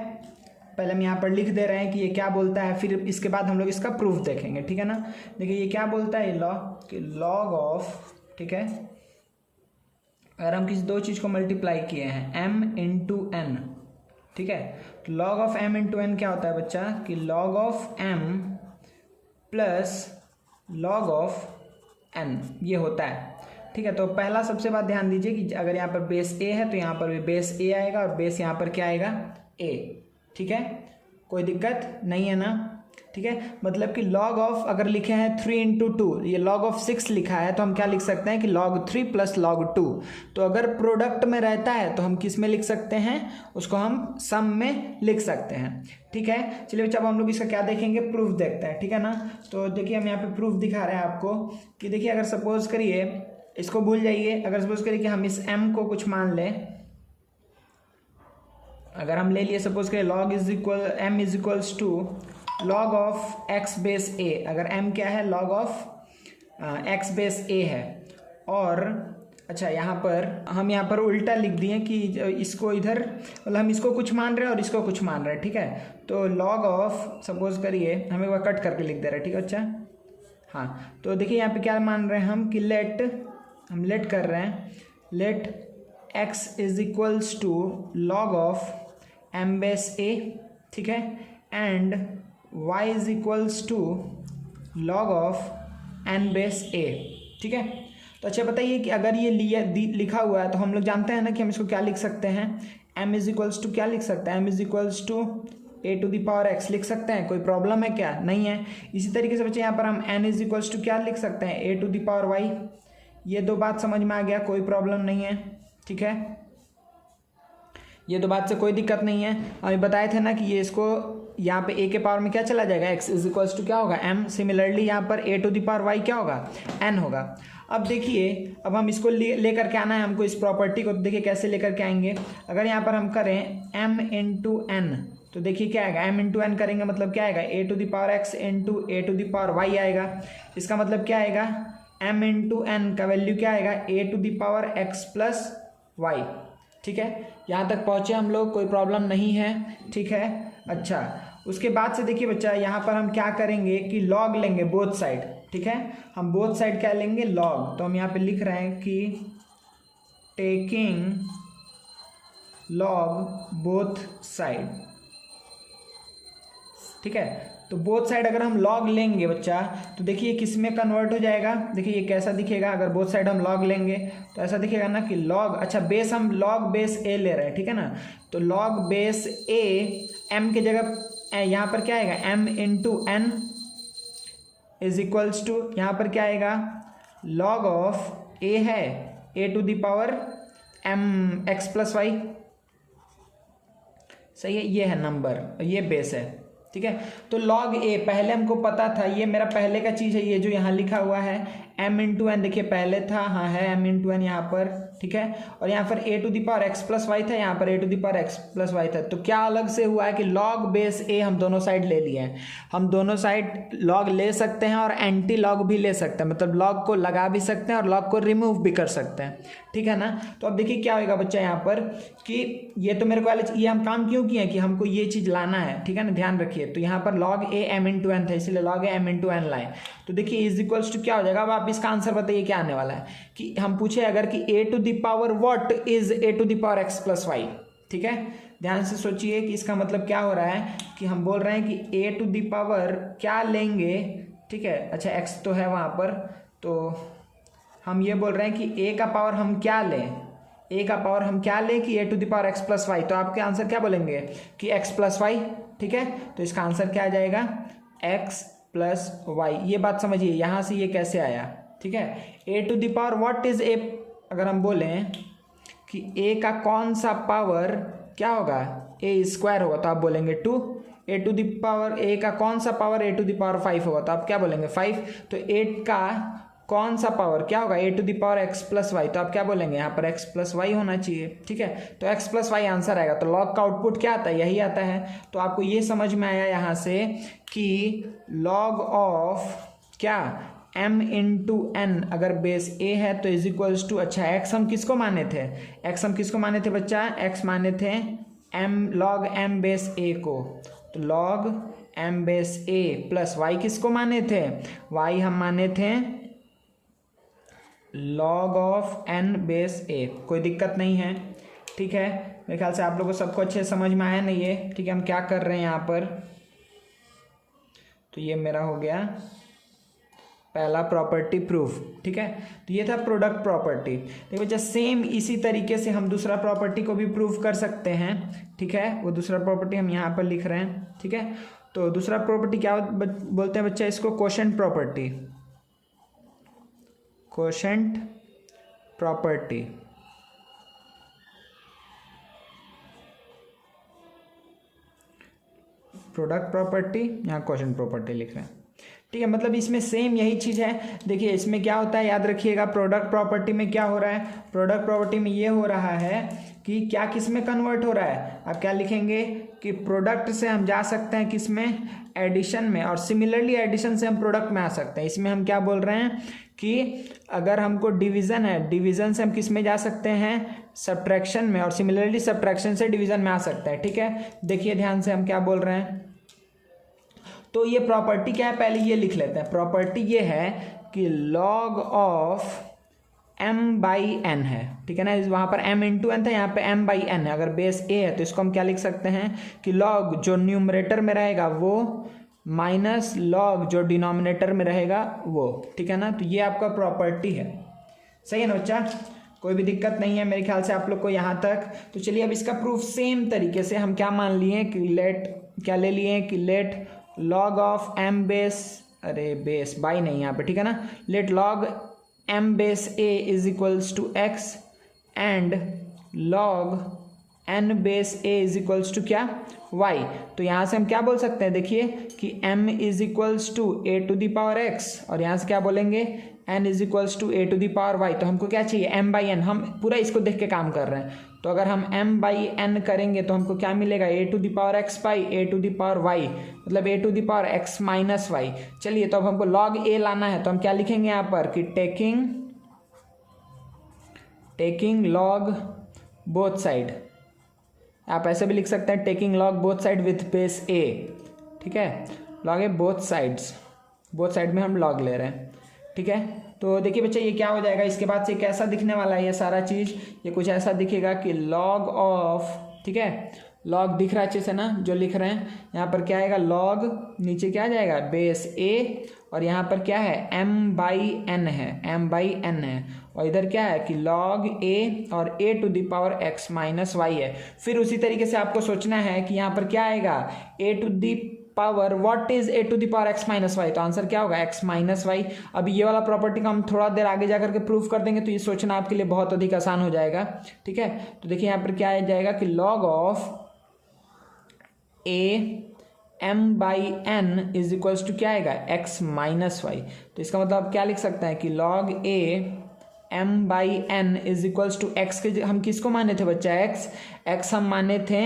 S1: पहले हम यहाँ पर लिख दे रहे हैं कि ये क्या बोलता है, फिर इसके बाद हम लोग इसका प्रूफ देखेंगे, ठीक है ना। देखिए ये क्या बोलता है, लॉ कि लॉग ऑफ, ठीक है, अगर हम किसी दो चीज़ को मल्टीप्लाई किए हैं m इंटू n, ठीक है, तो log of m into n क्या होता है बच्चा, कि log of m plus log of n ये होता है, ठीक है। तो पहला सबसे बात ध्यान दीजिए कि अगर यहाँ पर बेस a है तो यहाँ पर भी बेस a आएगा, और बेस यहाँ पर क्या आएगा, a, ठीक है, कोई दिक्कत नहीं है ना, ठीक है। मतलब कि log ऑफ अगर लिखे हैं 3 इंटू 2, ये log ऑफ 6 लिखा है, तो हम क्या लिख सकते हैं कि log 3 प्लस log 2। तो अगर प्रोडक्ट में रहता है तो हम किस में लिख सकते हैं, उसको हम सम में लिख सकते हैं, ठीक है। चलिए बच्चा, अब हम लोग इसका क्या देखेंगे, प्रूफ देखते हैं, ठीक है ना। तो देखिए हम यहाँ पे प्रूफ दिखा रहे हैं आपको कि देखिए, अगर सपोज करिए, इसको भूल जाइए, अगर सपोज करिए कि हम इस m को कुछ मान लें, अगर हम ले लिए सपोज करिए log is equal m is equals to log of x base a, अगर m क्या है, log of x base a है। और अच्छा, यहाँ पर हम यहाँ पर उल्टा लिख दिए कि इसको इधर, मतलब हम इसको कुछ मान रहे हैं और इसको कुछ मान रहे हैं, ठीक है। तो log ऑफ सपोज करिए, हम एक बार कट करके लिख दे रहे हैं, ठीक है अच्छा। हाँ, तो देखिए यहाँ पे क्या मान रहे हैं हम कि हम लेट कर रहे हैं, let x is equals to log of m base a, ठीक है, and y is equals to log of n base a, ठीक है। तो अच्छा बताइए कि अगर ये लिखा हुआ है तो हम लोग जानते हैं ना कि हम इसको क्या लिख सकते हैं, m इज इक्वल्स टू क्या लिख सकते हैं, m is equals to a to the power x लिख सकते हैं, कोई प्रॉब्लम है क्या, नहीं है। इसी तरीके से बच्चे यहाँ पर हम n इज इक्वल्स टू क्या लिख सकते हैं, a to the power y, ये दो बात समझ में आ गया, कोई प्रॉब्लम नहीं है, ठीक है, ये दो बात से कोई दिक्कत नहीं है। अभी बताए थे ना कि ये इसको यहाँ पे a के पावर में क्या चला जाएगा, x इज इक्वल्स टू क्या होगा m। सिमिलरली यहाँ पर a to the power y क्या होगा, n होगा। अब देखिए, अब हम इसको लेकर के आना है हमको, इस प्रॉपर्टी को। तो देखिए कैसे लेकर के आएंगे, अगर यहाँ पर हम करें m इंटू एन, तो देखिए क्या आएगा, m इंटू एन करेंगे मतलब क्या आएगा, a to the power x into a to the power y आएगा। इसका मतलब क्या आएगा, m इंटू एन का वैल्यू क्या आएगा, a to the power x plus y। ठीक है, यहाँ तक पहुँचे हम लोग, कोई प्रॉब्लम नहीं है, ठीक है। अच्छा, उसके बाद से देखिए बच्चा, यहाँ पर हम क्या करेंगे कि लॉग लेंगे बोथ साइड, ठीक है। हम बोथ साइड क्या लेंगे, लॉग। तो हम यहाँ पे लिख रहे हैं कि टेकिंग लॉग बोथ साइड, ठीक है। तो बोथ साइड अगर हम लॉग लेंगे बच्चा, तो देखिए किस में कन्वर्ट हो जाएगा, देखिए ये कैसा दिखेगा, अगर बोथ साइड हम लॉग लेंगे तो ऐसा दिखेगा ना कि लॉग, अच्छा बेस हम लॉग बेस ए ले रहे हैं, ठीक है ना। तो लॉग बेस ए, एम की जगह यहाँ पर क्या आएगा, M into N is equals to, यहाँ पर क्या आएगा, लॉग ऑफ ए है A to the power M X plus Y, सही है, ये है नंबर, ये बेस है, ठीक है। तो log a पहले हमको पता था, ये मेरा पहले का चीज़ है, ये जो यहाँ लिखा हुआ है m इंटू एन, देखिए पहले था, हाँ है m इंटू एन यहाँ पर, ठीक है। और यहाँ पर a to the power x plus y था, यहाँ पर a to the power x plus y था। तो क्या अलग से हुआ है कि log बेस a हम दोनों साइड ले लिए हैं। हम दोनों साइड log ले सकते हैं और एंटी log भी ले सकते हैं, मतलब log को लगा भी सकते हैं और log को रिमूव भी कर सकते हैं, ठीक है ना। तो अब देखिए क्या होगा बच्चा यहाँ पर कि ये तो मेरे को ये हम काम क्यों किए हैं कि हमको ये चीज़ लाना है, ठीक है ना, ध्यान रखिए। तो यहाँ पर log a m into n था, इसलिए log a m into n लाए। तो देखिए इज इक्वल्स टू क्या हो जाएगा, अब आप इसका आंसर बताइए क्या आने वाला है कि हम पूछे अगर कि a to the power what is a to the power x plus y, ठीक है। ध्यान से सोचिए कि इसका मतलब क्या हो रहा है कि हम बोल रहे हैं कि a टू द पावर क्या लेंगे, ठीक है। अच्छा x तो है वहाँ पर, तो हम ये बोल रहे हैं कि a का पावर हम क्या लें, a का पावर हम क्या लें कि a to the power x plus y. तो आपके आंसर क्या बोलेंगे कि x प्लस वाई, ठीक है। तो इसका आंसर क्या आ जाएगा, x प्लस वाई। ये बात समझिए, यहाँ से ये कैसे आया, ठीक है। a to the power what is a, अगर हम बोलें कि a का कौन सा पावर क्या होगा, a स्क्वायर होगा, तो आप बोलेंगे 2। a to the power a का कौन सा power a to the power 5 होगा, तो आप क्या बोलेंगे 5। तो 8 का कौन सा पावर क्या होगा, a to the power x plus y, तो आप क्या बोलेंगे, यहाँ पर x प्लस वाई होना चाहिए, ठीक है। तो x प्लस वाई आंसर आएगा। तो log का आउटपुट क्या आता है, यही आता है। तो आपको ये समझ में आया यहाँ से कि log ऑफ क्या m इंटू एन अगर बेस a है तो इज इक्वल्स टू, अच्छा x हम किसको माने थे, x हम किसको माने थे बच्चा, x माने थे m log m base a को। तो log m base a plus y किसको माने थे, y हम माने थे log of n base a। कोई दिक्कत नहीं है, ठीक है। मेरे ख्याल से आप लोगों को सबको अच्छे समझ में आया ना ये, ठीक है। हम क्या कर रहे हैं यहाँ पर, तो ये मेरा हो गया पहला प्रॉपर्टी प्रूफ, ठीक है। तो ये था प्रोडक्ट प्रॉपर्टी। देखो बच्चा सेम इसी तरीके से हम दूसरा प्रॉपर्टी को भी प्रूफ कर सकते हैं, ठीक है। वो दूसरा प्रॉपर्टी हम यहाँ पर लिख रहे हैं, ठीक है। तो दूसरा प्रॉपर्टी क्या बोलते हैं बच्चा, इसको quotient property, quotient property. Product property, यहाँ क्वोशेंट प्रॉपर्टी लिख रहे हैं, ठीक है। मतलब इसमें सेम यही चीज़ है। देखिए इसमें क्या होता है, याद रखिएगा, प्रोडक्ट प्रॉपर्टी में क्या हो रहा है, प्रोडक्ट प्रॉपर्टी में ये हो रहा है कि क्या किस में कन्वर्ट हो रहा है। आप क्या लिखेंगे कि प्रोडक्ट से हम जा सकते हैं किस में, एडिशन में, और सिमिलरली एडिशन से हम प्रोडक्ट में आ सकते हैं। इसमें हम क्या बोल रहे हैं कि अगर हमको डिवीज़न है, डिवीज़न से हम किस में जा सकते हैं, सब्ट्रैक्शन में, और सिमिलरली सब्ट्रैक्शन से डिवीज़न में आ सकते हैं, ठीक है। देखिए ध्यान से हम क्या बोल रहे हैं, तो ये प्रॉपर्टी क्या है, पहले ये लिख लेते हैं। प्रॉपर्टी ये है कि log of m by n है, ठीक है ना। वहाँ पर m इंटू एन था, यहाँ पे m बाई एन है। अगर बेस a है तो इसको हम क्या लिख सकते हैं कि log जो न्यूमरेटर में रहेगा वो माइनस log जो डिनोमिनेटर में रहेगा वो, ठीक है ना। तो ये आपका प्रॉपर्टी है, सही है ना बच्चा, कोई भी दिक्कत नहीं है मेरे ख्याल से आप लोग को यहाँ तक। तो चलिए अब इसका प्रूफ सेम तरीके से हम क्या मान लिए कि लेट क्या ले लिए कि let log of m base, अरे बेस बाई नहीं यहाँ पे, ठीक है ना, let log m base a is equals to x and log n base a is equals to क्या, y। तो यहाँ से हम क्या बोल सकते हैं, देखिए कि m is equals to a to the power x और यहाँ से क्या बोलेंगे n is equals to a to the power y। तो हमको क्या चाहिए, m बाई n। हम पूरा इसको देख के काम कर रहे हैं, तो अगर हम m बाई n करेंगे तो हमको क्या मिलेगा, a to the power x by a to the power y, मतलब a to the power x minus y। चलिए तो अब हमको log a लाना है, तो हम क्या लिखेंगे यहाँ पर कि टेकिंग log बोथ साइड। आप ऐसे भी लिख सकते हैं taking log both side with base a, ठीक है। log ए बोथ साइड में हम log ले रहे हैं, ठीक है। तो देखिए बच्चे ये क्या हो जाएगा, इसके बाद से कैसा दिखने वाला है ये सारा चीज़, ये कुछ ऐसा दिखेगा कि log ऑफ, ठीक है, log दिख रहा है अच्छे से ना, जो लिख रहे हैं यहाँ पर क्या आएगा, log नीचे क्या आ जाएगा बेस a और यहाँ पर क्या है m बाई n है, और इधर क्या है कि log a और a to the power x minus y है। फिर उसी तरीके से आपको सोचना है कि यहाँ पर क्या आएगा, a to the power what is a to the power x minus y, तो आंसर क्या होगा x माइनस वाई। अब ये वाला प्रॉपर्टी का हम थोड़ा देर आगे जाकर के प्रूफ कर देंगे, तो ये सोचना आपके लिए बहुत अधिक आसान हो जाएगा, ठीक है। तो देखिए यहाँ पर क्या आ जाएगा कि log of a m by n is equals to क्या आएगा x माइनस वाई। तो इसका मतलब आप क्या लिख सकते हैं कि log a m by n is equals to x के हम किसको माने थे बच्चा, x हम माने थे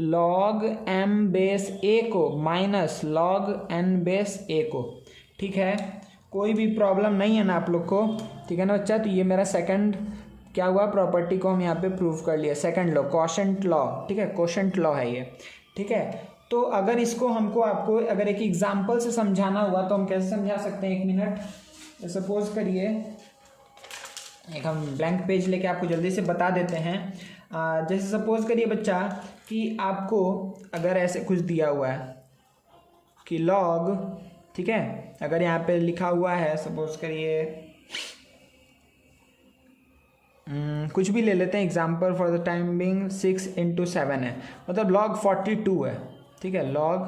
S1: log m बेस a को minus log n base a को, ठीक है। कोई भी प्रॉब्लम नहीं है ना आप लोग को, ठीक है ना बच्चा। तो ये मेरा सेकंड क्या हुआ, प्रॉपर्टी को हम यहाँ पे प्रूव कर लिया, सेकंड लॉ, क्वोशंट लॉ, ठीक है, क्वोशंट लॉ है ये, ठीक है। तो अगर इसको हमको आपको अगर एक एग्जाम्पल से समझाना हुआ तो हम कैसे समझा सकते हैं, 1 मिनट सपोज करिए, एक हम ब्लैंक पेज लेके आपको जल्दी से बता देते हैं। जैसे सपोज करिए बच्चा कि आपको अगर ऐसे कुछ दिया हुआ है कि log, ठीक है, अगर यहाँ पे लिखा हुआ है सपोज करिए कुछ भी ले लेते हैं example for the time being 6 into 7 है, मतलब log 42 है, ठीक है, log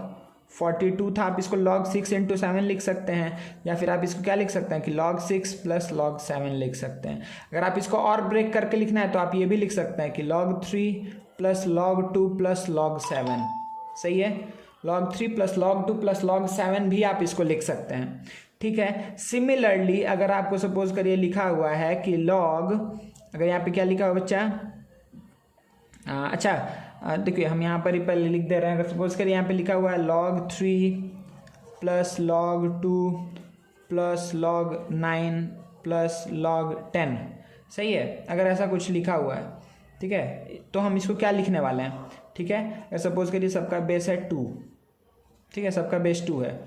S1: 42 था, आप इसको log 6 इंटू 7 लिख सकते हैं, या फिर आप इसको क्या लिख सकते हैं कि log 6 प्लस log 7 लिख सकते हैं। अगर आप इसको और ब्रेक करके लिखना है तो आप ये भी लिख सकते हैं कि log 3 plus log 2 plus log 7, सही है, log 3 plus log 2 plus log 7 भी आप इसको लिख सकते हैं, ठीक है। सिमिलरली अगर आपको सपोज करिए लिखा हुआ है कि log, अगर यहाँ पे क्या लिखा हुआ बच्चा, अच्छा देखिए हम यहाँ पर ही पहले लिख दे रहे हैं। अगर सपोज करिए यहाँ पे लिखा हुआ है log 3 plus log 2 plus log 9 plus log 10, सही है, अगर ऐसा कुछ लिखा हुआ है, ठीक है, तो हम इसको क्या लिखने वाले हैं, ठीक है। अगर सपोज करिए सबका बेस है 2, ठीक है, सबका बेस 2 है,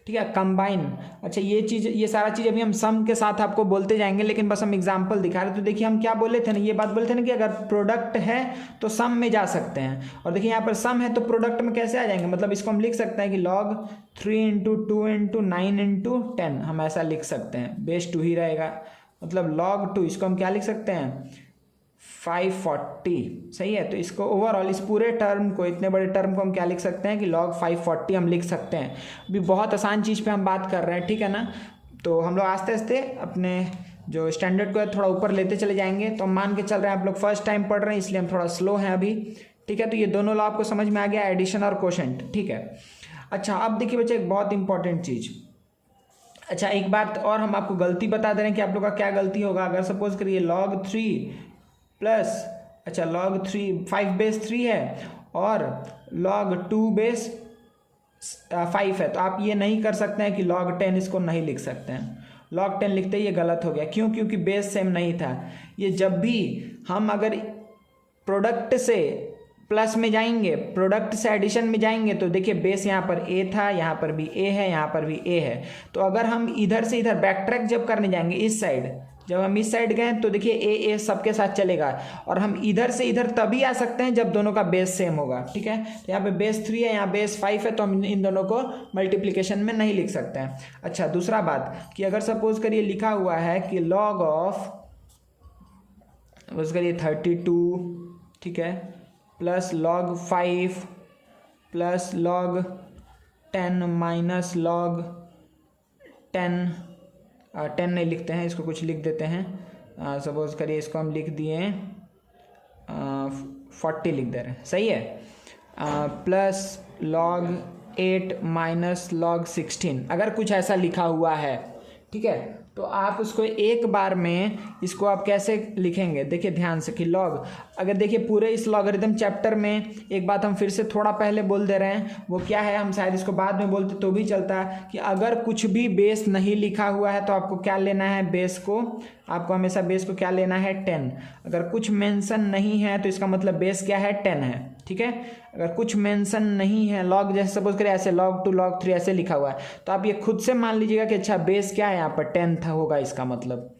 S1: ठीक है, कंबाइन। अच्छा ये सारा चीज़ अभी हम सम के साथ आपको बोलते जाएंगे, लेकिन बस हम एग्जांपल दिखा रहे। तो देखिए हम क्या बोले थे ना, ये बात बोले थे ना कि अगर प्रोडक्ट है तो सम में जा सकते हैं, और देखिए यहाँ पर सम है तो प्रोडक्ट में कैसे आ जाएंगे, मतलब इसको हम लिख सकते हैं कि log 3 इंटू 2 इंटू 9 इंटू 10, हम ऐसा लिख सकते हैं, बेस 2 ही रहेगा, मतलब log 2 इसको हम क्या लिख सकते हैं 540, सही है। तो इसको ओवरऑल इस पूरे टर्म को, इतने बड़े टर्म को हम क्या लिख सकते हैं कि log 540 हम लिख सकते हैं। अभी बहुत आसान चीज़ पे हम बात कर रहे हैं, ठीक है ना। तो हम लोग आस्ते आस्ते अपने जो स्टैंडर्ड को है थोड़ा ऊपर लेते चले जाएंगे। तो हम मान के चल रहे हैं आप लोग फर्स्ट टाइम पढ़ रहे हैं, इसलिए हम थोड़ा स्लो हैं अभी, ठीक है। तो ये दोनों लॉ आपको समझ में आ गया, एडिशन और कोशेंट, ठीक है। अच्छा अब देखिए बच्चे एक बहुत इंपॉर्टेंट चीज़, अच्छा एक बात और हम आपको गलती बता दे रहे हैं कि आप लोग का क्या गलती होगा। अगर सपोज करिए log 3 प्लस, अच्छा log 3 5 बेस 3 है और log 2 बेस 5 है, तो आप ये नहीं कर सकते हैं कि log 10 इसको नहीं लिख सकते हैं। log 10 लिखते ही ये गलत हो गया, क्यों, क्योंकि बेस सेम नहीं था। ये जब भी हम अगर प्रोडक्ट से प्लस में जाएंगे, प्रोडक्ट से एडिशन में जाएंगे, तो देखिए बेस यहाँ पर a था, यहाँ पर भी a है, यहाँ पर भी a है। तो अगर हम इधर से इधर बैक ट्रैक जब करने जाएंगे इस साइड, जब हम इस साइड गए तो देखिए a सबके साथ चलेगा, और हम इधर से इधर तभी आ सकते हैं जब दोनों का बेस सेम होगा, ठीक है। तो यहाँ पे बेस 3 है, यहाँ बेस 5 है, तो हम इन दोनों को मल्टीप्लिकेशन में नहीं लिख सकते हैं। अच्छा दूसरा बात कि अगर सपोज करिए लिखा हुआ है कि log ऑफ सपोज करिए 32, ठीक है, plus log 5 plus log 10 minus log 10 10 नहीं लिखते हैं, इसको कुछ लिख देते हैं। सपोज करिए इसको हम लिख दिए 40 लिख दे रहे हैं, सही है। प्लस log 8 माइनस log 16, अगर कुछ ऐसा लिखा हुआ है, ठीक है, तो आप उसको एक बार में इसको आप कैसे लिखेंगे, देखिए ध्यान से कि लॉग, अगर देखिए पूरे इस लॉगरिथम चैप्टर में एक बात हम फिर से थोड़ा पहले बोल दे रहे हैं, वो क्या है, हम शायद इसको बाद में बोलते तो भी चलता है, कि अगर कुछ भी बेस नहीं लिखा हुआ है तो आपको क्या लेना है, बेस को, आपको हमेशा बेस को क्या लेना है, 10। अगर कुछ मेंशन नहीं है तो इसका मतलब बेस क्या है, 10 है, ठीक है। अगर कुछ मेंशन नहीं है, लॉग जैसे सपोज करें ऐसे log 2 log 3 ऐसे लिखा हुआ है, तो आप ये खुद से मान लीजिएगा कि अच्छा बेस क्या है यहाँ पर 10 था होगा, इसका मतलब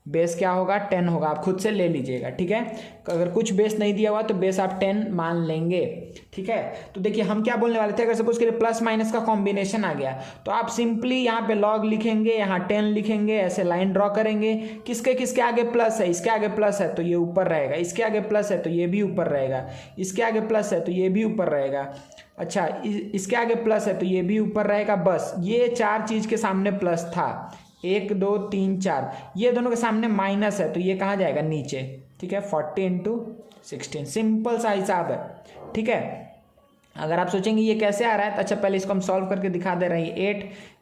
S1: बेस क्या होगा, 10 होगा, आप खुद से ले लीजिएगा, ठीक है। अगर कुछ बेस नहीं दिया हुआ तो बेस आप 10 मान लेंगे, ठीक है। तो देखिए हम क्या बोलने वाले थे, अगर सपोज करिए प्लस माइनस का कॉम्बिनेशन आ गया तो आप सिंपली यहाँ पे लॉग लिखेंगे, यहाँ 10 लिखेंगे, ऐसे लाइन ड्रॉ करेंगे, किसके किसके आगे प्लस है, इसके आगे प्लस है तो ये ऊपर रहेगा, इसके आगे प्लस है तो ये भी ऊपर रहेगा, इसके आगे प्लस है तो ये भी ऊपर रहेगा, अच्छा इसके आगे प्लस है तो ये भी ऊपर रहेगा। बस ये 4 चीज़ के सामने प्लस था, 1 2 3 4, ये दोनों के सामने माइनस है तो ये कहाँ जाएगा, नीचे, ठीक है। 40 इंटू 16, सिंपल सा हिसाब है, ठीक है। अगर आप सोचेंगे ये कैसे आ रहा है तो अच्छा पहले इसको हम सॉल्व करके दिखा दे रहे हैं।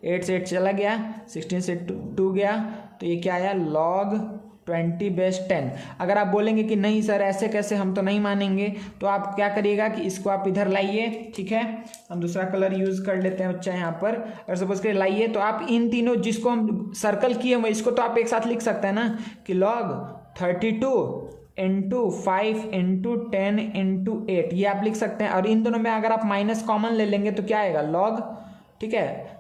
S1: 8 से 8 चला गया, 16 से 2 गया, तो ये क्या आया, log 20 बेस 10। अगर आप बोलेंगे कि नहीं सर ऐसे कैसे, हम तो नहीं मानेंगे, तो आप क्या करिएगा कि इसको आप इधर लाइए, ठीक है। हम दूसरा कलर यूज़ कर लेते हैं बच्चा यहाँ पर। अगर सपोज करिए लाइए तो आप इन तीनों जिसको हम सर्कल किए हुए इसको तो आप एक साथ लिख सकते हैं ना, कि log 32 इंटू 5 इंटू 10 इंटू 8, ये आप लिख सकते हैं। और इन दोनों में अगर आप माइनस कॉमन ले लेंगे तो क्या आएगा, log, ठीक है,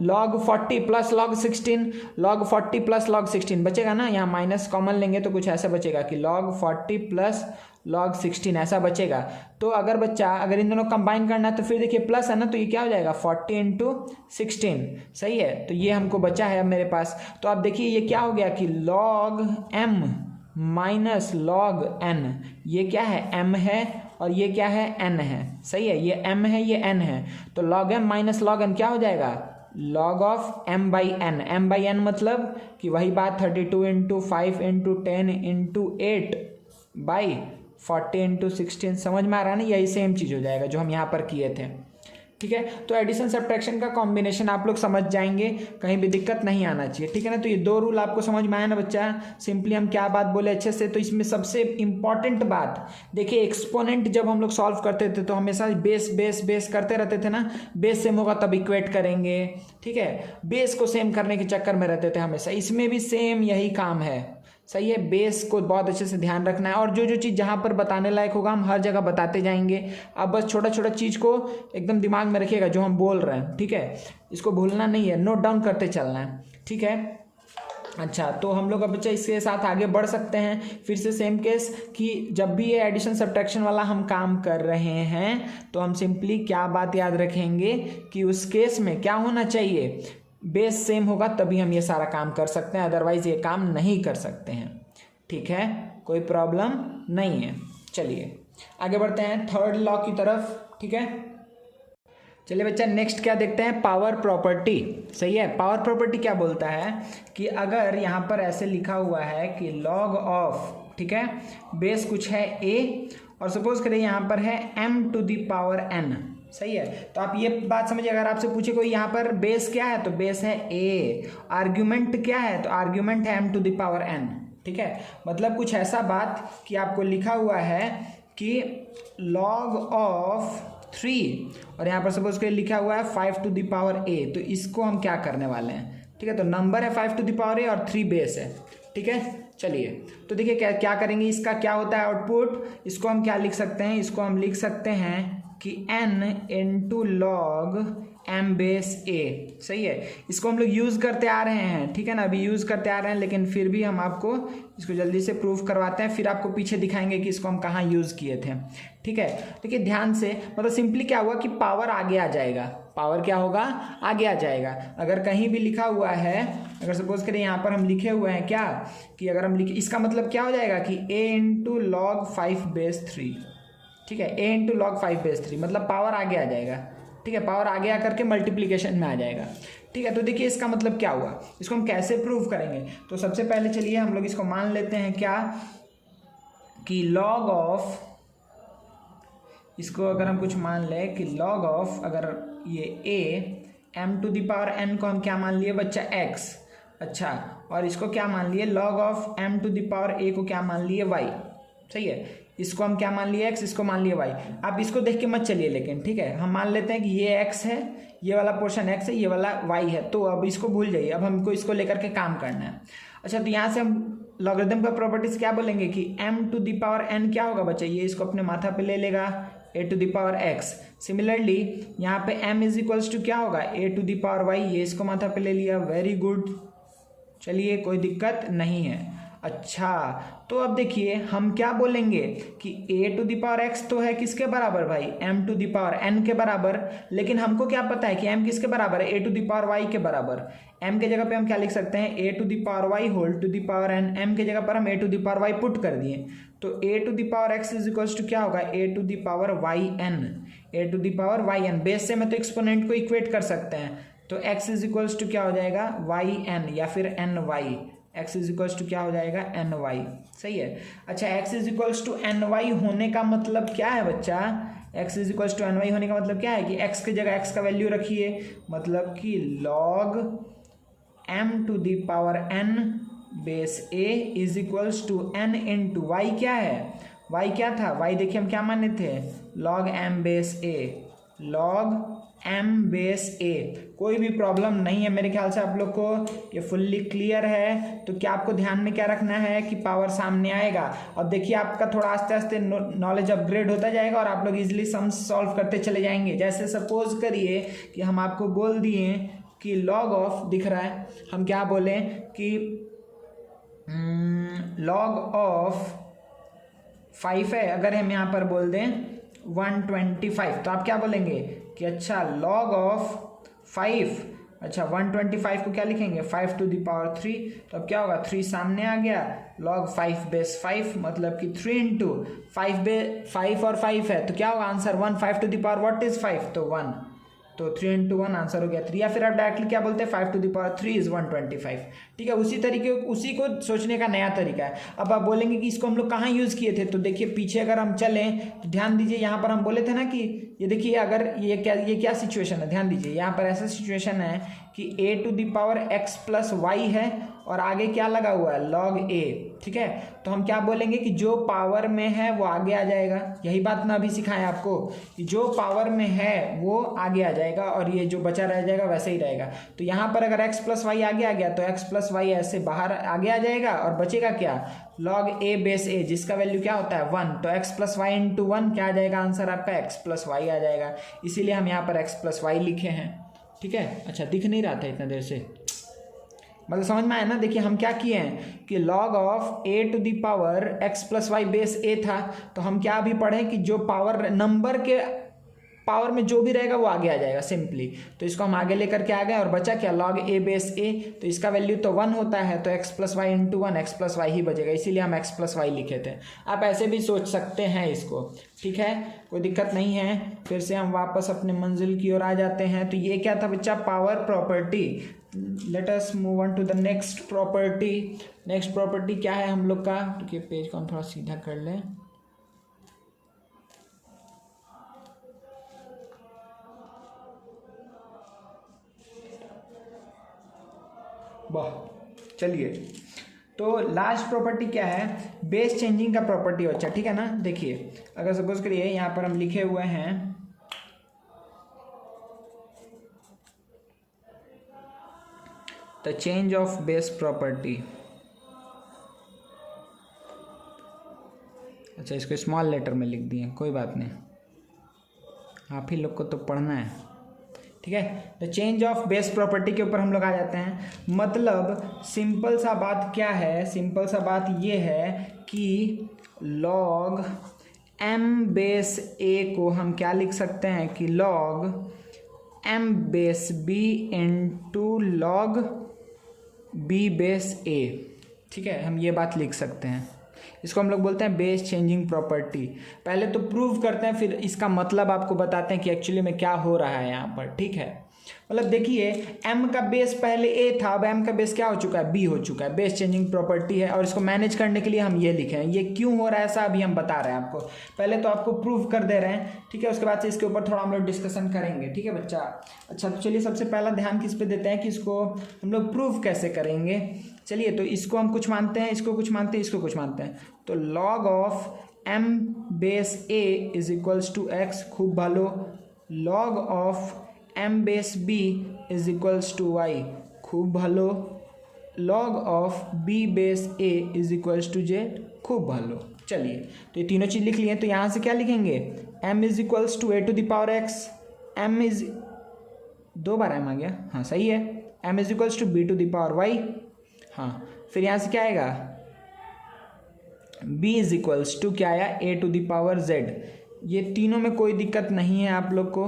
S1: log 40 plus log 16, log 40 plus log 16 बचेगा ना, यहाँ माइनस कॉमन लेंगे तो कुछ ऐसा बचेगा कि log 40 प्लस log 16 ऐसा बचेगा। तो अगर बच्चा अगर इन दोनों कंबाइन करना है तो फिर देखिए प्लस है ना, तो ये क्या हो जाएगा, 40 इंटू 16, सही है। तो ये हमको बचा है अब मेरे पास, तो आप देखिए ये क्या हो गया कि log m minus log n, ये क्या है, m है और ये क्या है, n है, सही है, ये m है ये n है, तो log m minus log n क्या हो जाएगा, log of m by n। m by n मतलब कि वही बात 32 into 5 into 10 into 8 by 40 into 16, समझ में आ रहा है ना, यही सेम चीज़ हो जाएगा जो हम यहाँ पर किए थे, ठीक है। तो एडिशन सब्ट्रैक्शन का कॉम्बिनेशन आप लोग समझ जाएंगे, कहीं भी दिक्कत नहीं आना चाहिए, ठीक है ना। तो ये 2 रूल आपको समझ में आया ना बच्चा, सिंपली हम क्या बात बोले अच्छे से। तो इसमें सबसे इंपॉर्टेंट बात देखिए, एक्सपोनेंट जब हम लोग सॉल्व करते थे तो हमेशा बेस बेस बेस करते रहते थे ना, बेस सेम होगा तब इक्वेट करेंगे, ठीक है, बेस को सेम करने के चक्कर में रहते थे हमेशा। इसमें भी सेम यही काम है, सही है। बेस को बहुत अच्छे से ध्यान रखना है, और जो जो चीज़ जहाँ पर बताने लायक होगा हम हर जगह बताते जाएंगे। आप बस छोटा छोटा चीज़ को एकदम दिमाग में रखिएगा जो हम बोल रहे हैं, ठीक है, इसको भूलना नहीं है, नोट डाउन करते चलना है, ठीक है। अच्छा, तो हम लोग अब बच्चा इसके साथ आगे बढ़ सकते हैं। फिर से सेम केस कि जब भी ये एडिशन सब्ट्रैक्शन वाला हम काम कर रहे हैं तो हम सिंपली क्या बात याद रखेंगे कि उस केस में क्या होना चाहिए, बेस सेम होगा तभी हम ये सारा काम कर सकते हैं, अदरवाइज ये काम नहीं कर सकते हैं, ठीक है, कोई प्रॉब्लम नहीं है। चलिए आगे बढ़ते हैं थर्ड लॉ की तरफ, ठीक है। चलिए बच्चा नेक्स्ट क्या देखते हैं, पावर प्रॉपर्टी, सही है। पावर प्रॉपर्टी क्या बोलता है कि अगर यहाँ पर ऐसे लिखा हुआ है कि log ऑफ, ठीक है, बेस कुछ है a और सपोज करें यहाँ पर है m to the power n, सही है। तो आप ये बात समझिए, अगर आपसे पूछे कोई यहाँ पर बेस क्या है तो बेस है a, आर्ग्यूमेंट क्या है तो आर्ग्यूमेंट है m to the power n, ठीक है। मतलब कुछ ऐसा बात कि आपको लिखा हुआ है कि log ऑफ 3 और यहाँ पर सपोज के लिखा हुआ है 5 टू द पावर a, तो इसको हम क्या करने वाले हैं, ठीक है। तो नंबर है 5 टू द पावर a और 3 बेस है, ठीक है। चलिए तो देखिए क्या क्या करेंगे, इसका क्या होता है आउटपुट, इसको हम क्या लिख सकते हैं, इसको हम लिख सकते हैं कि n into log m base a, सही है। इसको हम लोग यूज़ करते आ रहे हैं, ठीक है ना, अभी यूज़ करते आ रहे हैं, लेकिन फिर भी हम आपको इसको जल्दी से प्रूफ करवाते हैं, फिर आपको पीछे दिखाएंगे कि इसको हम कहाँ यूज़ किए थे, ठीक है। देखिए ध्यान से, मतलब सिंपली क्या हुआ कि पावर आगे आ जाएगा, पावर क्या होगा, आगे आ जाएगा। अगर कहीं भी लिखा हुआ है, अगर सपोज करें यहाँ पर हम लिखे हुए हैं क्या कि अगर हम लिखे, इसका मतलब क्या हो जाएगा कि a इंटू लॉग 5 बेस 3, ठीक है, a इंटू लॉग 5 बेस 3, मतलब पावर आगे आ जाएगा, ठीक है, पावर आगे आकर के मल्टीप्लिकेशन में आ जाएगा, ठीक है। तो देखिए इसका मतलब क्या हुआ, इसको हम कैसे प्रूव करेंगे। तो सबसे पहले चलिए हम लोग इसको मान लेते हैं क्या कि लॉग ऑफ, इसको अगर हम कुछ मान लें कि लॉग ऑफ, अगर ये a m to the power n को हम क्या मान लिए बच्चा x, अच्छा, और इसको क्या मान लिए log of m to the power a को क्या मान लिए y, सही है। इसको हम क्या मान लिए x, इसको मान लिए y। आप इसको देख के मत चलिए लेकिन, ठीक है, हम मान लेते हैं कि ये x है, ये वाला पोर्शन x है, ये वाला y है। तो अब इसको भूल जाइए, अब हमको इसको लेकर के काम करना है। अच्छा, तो यहाँ से हम लॉगरिथम का प्रॉपर्टीज क्या बोलेंगे कि m to the power n क्या होगा बच्चा, ये इसको अपने माथा पे ले लेगा a to the power x। Similarly यहाँ पे m इज इक्वल्स टू क्या होगा a to the power y, ये इसको माथा पे ले लिया, वेरी गुड, चलिए कोई दिक्कत नहीं है। अच्छा, तो अब देखिए हम क्या बोलेंगे कि a to the power x तो है किसके बराबर भाई, m to the power n के बराबर, लेकिन हमको क्या पता है कि m किसके बराबर है, a to the power y के बराबर। m के जगह पे हम क्या लिख सकते हैं, a to the power y whole to the power n, m के जगह पर हम a to the power y put कर दिए, तो a to the power x is equals to क्या होगा, a to the power yn, a to the power yn। Base से मैं तो एक्सपोनेंट को इक्वेट कर सकते हैं, तो x इज इक्वल्स टू क्या हो जाएगा yn या फिर ny, x is equals to क्या हो जाएगा ny, सही है। अच्छा, x is equals to ny होने का मतलब क्या है बच्चा, x is equals to ny होने का मतलब क्या है कि x की जगह x का वैल्यू रखिए, मतलब कि log m to the power n base a is equals to n into y। क्या है y, क्या था y, देखिए हम क्या माने थे log m base a, log m base a। कोई भी प्रॉब्लम नहीं है मेरे ख्याल से आप लोग को, ये फुल्ली क्लियर है। तो क्या आपको ध्यान में क्या रखना है कि पावर सामने आएगा। अब देखिए आपका थोड़ा आस्ते आस्ते नॉलेज अपग्रेड होता जाएगा और आप लोग इजीली सम्स सॉल्व करते चले जाएंगे। जैसे सपोज करिए कि हम आपको बोल दिए कि लॉग ऑफ, दिख रहा है, हम क्या बोलें कि लॉग ऑफ 5 है, अगर हम यहाँ पर बोल दें 125, तो आप क्या बोलेंगे कि अच्छा लॉग ऑफ 5, अच्छा 125 को क्या लिखेंगे 5 टू द पावर 3, तो अब क्या होगा 3 सामने आ गया, log 5 बेस 5, मतलब कि 3 इंटू 5 और 5 है तो क्या होगा answer 1, 5 to the power what is 5, तो 1, तो 3 इंटू 1 आंसर हो गया 3। या फिर आप डायरेक्टली क्या बोलते हैं 5 टू द पावर 3 इज 125, ठीक है। उसी को सोचने का नया तरीका है। अब आप बोलेंगे कि इसको हम लोग कहाँ यूज़ किए थे, तो देखिए पीछे अगर हम चलें तो ध्यान दीजिए, यहाँ पर हम बोले थे ना कि ये देखिए, अगर ये क्या सिचुएशन है, ध्यान दीजिए यहाँ पर ऐसा सिचुएशन है कि a to the power x plus y है और आगे क्या लगा हुआ है log a, ठीक है। तो हम क्या बोलेंगे कि जो पावर में है वो आगे आ जाएगा, यही बात मैं अभी सिखाया आपको कि जो पावर में है वो आगे आ जाएगा और ये जो बचा रह जाएगा वैसे ही रहेगा। तो यहाँ पर अगर x प्लस वाई आगे आ गया तो x प्लस वाई ऐसे बाहर आगे आ जाएगा और बचेगा क्या log a बेस a, जिसका वैल्यू क्या होता है 1, तो x प्लस वाई इंटू 1 क्या आ जाएगा आंसर आपका x प्लस वाई आ जाएगा, इसीलिए हम यहाँ पर x प्लस वाई लिखे हैं, ठीक है। अच्छा, दिख नहीं रहा था इतना देर से, मतलब समझ में आया ना। देखिए हम क्या किए हैं कि log of a to the power x plus y base a था, तो हम क्या अभी पढ़ें कि जो पावर नंबर के पावर में जो भी रहेगा वो आगे आ जाएगा सिंपली, तो इसको हम आगे लेकर के आ गए और बचा क्या log a बेस a, तो इसका वैल्यू तो 1 होता है, तो x plus y into 1 x plus y ही बचेगा, इसीलिए हम x प्लस वाई लिखे थे। आप ऐसे भी सोच सकते हैं इसको, ठीक है, कोई दिक्कत नहीं है। फिर से हम वापस अपने मंजिल की ओर आ जाते हैं। तो ये क्या था बच्चा, power property. Let us move on to the next property. Next property क्या है हम लोग का, तो पेज को हम थोड़ा सीधा कर लें। वाह, चलिए, तो लास्ट प्रॉपर्टी क्या है, बेस चेंजिंग का प्रॉपर्टी बच्चा, ठीक है ना। देखिए अगर सपोज करिए यहाँ पर हम लिखे हुए हैं the change of base property, अच्छा इसको स्मॉल लेटर में लिख दिए, कोई बात नहीं, आप ही लोग को तो पढ़ना है, ठीक है। The change of base property के ऊपर हम लोग आ जाते हैं। मतलब सिंपल सा बात क्या है, सिंपल सा बात ये है कि log m बेस a को हम क्या लिख सकते हैं कि log m base b into log b base a, ठीक है, हम ये बात लिख सकते हैं। इसको हम लोग बोलते हैं बेस चेंजिंग प्रॉपर्टी। पहले तो प्रूव करते हैं, फिर इसका मतलब आपको बताते हैं कि एक्चुअली में क्या हो रहा है यहाँ पर, ठीक है। मतलब देखिए m का बेस पहले a था, अब m का बेस क्या हो चुका है, b हो चुका है। बेस चेंजिंग प्रॉपर्टी है और इसको मैनेज करने के लिए हम ये लिखे हैं। ये क्यों हो रहा है ऐसा अभी हम बता रहे हैं आपको, पहले तो आपको प्रूव कर दे रहे हैं, ठीक है। उसके बाद से इसके ऊपर थोड़ा हम लोग डिस्कशन करेंगे, ठीक है बच्चा। अच्छा तो चलिए सबसे पहला ध्यान किस पे देते हैं कि इसको हम लोग प्रूव कैसे करेंगे। चलिए तो इसको हम कुछ मानते हैं, इसको कुछ मानते हैं, इसको कुछ मानते हैं। तो log of m base a is equals to x, खूब भालो। log of m base b is equals to y, खूब भालो। log of b base a is equals to z, खूब भालो। चलिए तो ये तीनों चीज़ लिख लिए, तो यहाँ से क्या लिखेंगे, m is equals to a to the power x, m is 2 बार m आ गया, हाँ सही है। m is equals to b to the power y, हाँ फिर यहाँ से क्या आएगा, b इज इक्वल्स टू क्या आया, a to the power z। ये तीनों में कोई दिक्कत नहीं है आप लोग को,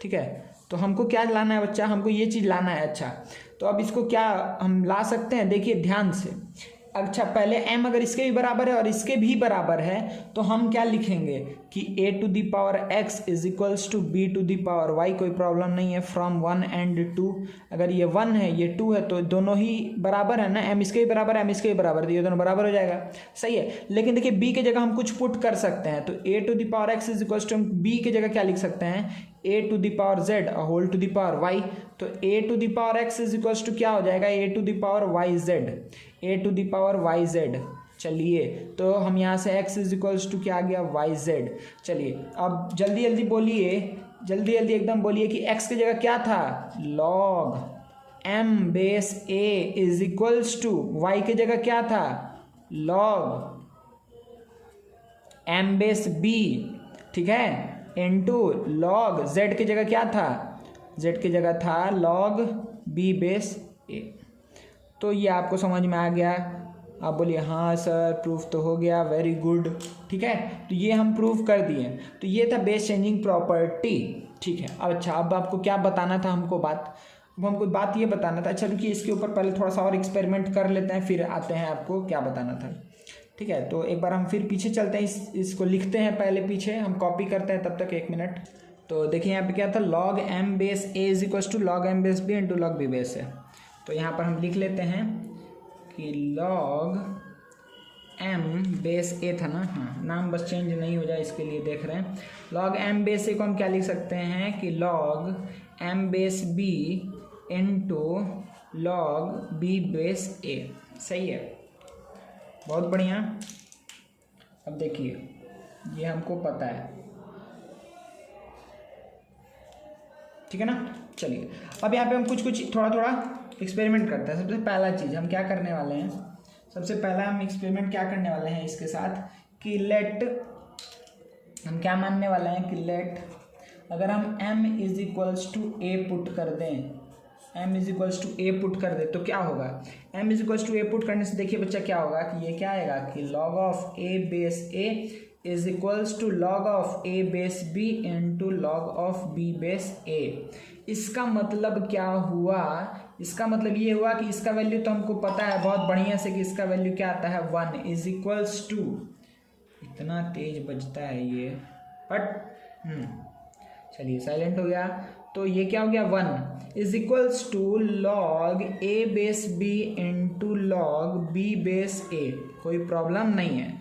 S1: ठीक है। तो हमको क्या लाना है बच्चा, हमको ये चीज़ लाना है। अच्छा तो अब इसको क्या हम ला सकते हैं, देखिए ध्यान से। अच्छा पहले m अगर इसके भी बराबर है और इसके भी बराबर है तो हम क्या लिखेंगे कि a to the power x is equals to b to the power y, कोई प्रॉब्लम नहीं है। फ्रॉम 1 एंड 2, अगर ये 1 है ये 2 है तो दोनों ही बराबर है ना, m इसके भी बराबर है m इसके भी बराबर, तो ये दोनों बराबर हो जाएगा, सही है। लेकिन देखिए b की जगह हम कुछ पुट कर सकते हैं, तो a to the power x is equals to हम b की जगह क्या लिख सकते हैं, a to the power z whole to the power y। तो a to the power x is equals to क्या हो जाएगा, a to the power yz, a to the power yz। चलिए तो हम यहाँ से x इज इक्वल्स टू क्या आ गया, yz। चलिए अब जल्दी जल्दी बोलिए, जल्दी जल्दी एकदम बोलिए कि x की जगह क्या था, log m base a is equals to y की जगह क्या था, log m बेस b, ठीक है, इनटू log z की जगह क्या था, z की जगह था log b बेस a। तो ये आपको समझ में आ गया, आप बोलिए हाँ सर प्रूफ तो हो गया, वेरी गुड, ठीक है। तो ये हम प्रूफ कर दिए, तो ये था बेस चेंजिंग प्रॉपर्टी, ठीक है। अब अच्छा अब आपको क्या बताना था हमको बात, अब हमको बात ये बताना था। अच्छा रुकिए इसके ऊपर पहले थोड़ा सा और एक्सपेरिमेंट कर लेते हैं, फिर आते हैं आपको क्या बताना था, ठीक है। तो एक बार हम फिर पीछे चलते हैं, इसको लिखते हैं पहले पीछे, हम कॉपी करते हैं तब तक 1 मिनट। तो देखिए यहाँ पे क्या था, log m base a is equals to log m base b into log b base a। तो यहाँ पर हम लिख लेते हैं कि log m बेस a था ना, हाँ नाम बस चेंज नहीं हो जाए इसके लिए देख रहे हैं। log m बेस a को हम क्या लिख सकते हैं कि log m base b into log b base a, सही है, बहुत बढ़िया। अब देखिए ये हमको पता है, ठीक है ना। चलिए अब यहाँ पे हम कुछ थोड़ा थोड़ा एक्सपेरिमेंट करते हैं। सबसे पहला चीज़ हम क्या करने वाले हैं, सबसे पहला हम एक्सपेरिमेंट क्या करने वाले हैं इसके साथ कि लेट, हम क्या मानने वाले हैं कि लेट अगर हम m is equals to a put कर दें, m is equals to a put कर दें तो क्या होगा, m is equals to a put करने से देखिए बच्चा क्या होगा कि ये क्या आएगा कि log of a base a is equals to log of a base b into log of b base a। इसका मतलब क्या हुआ, इसका मतलब ये हुआ कि इसका वैल्यू तो हमको पता है बहुत बढ़िया से कि इसका वैल्यू क्या आता है 1 इज इक्वल्स टू, इतना तेज बजता है ये बट चलिए साइलेंट हो गया। तो ये क्या हो गया 1 is equals to log a base b into log b base a, कोई प्रॉब्लम नहीं है।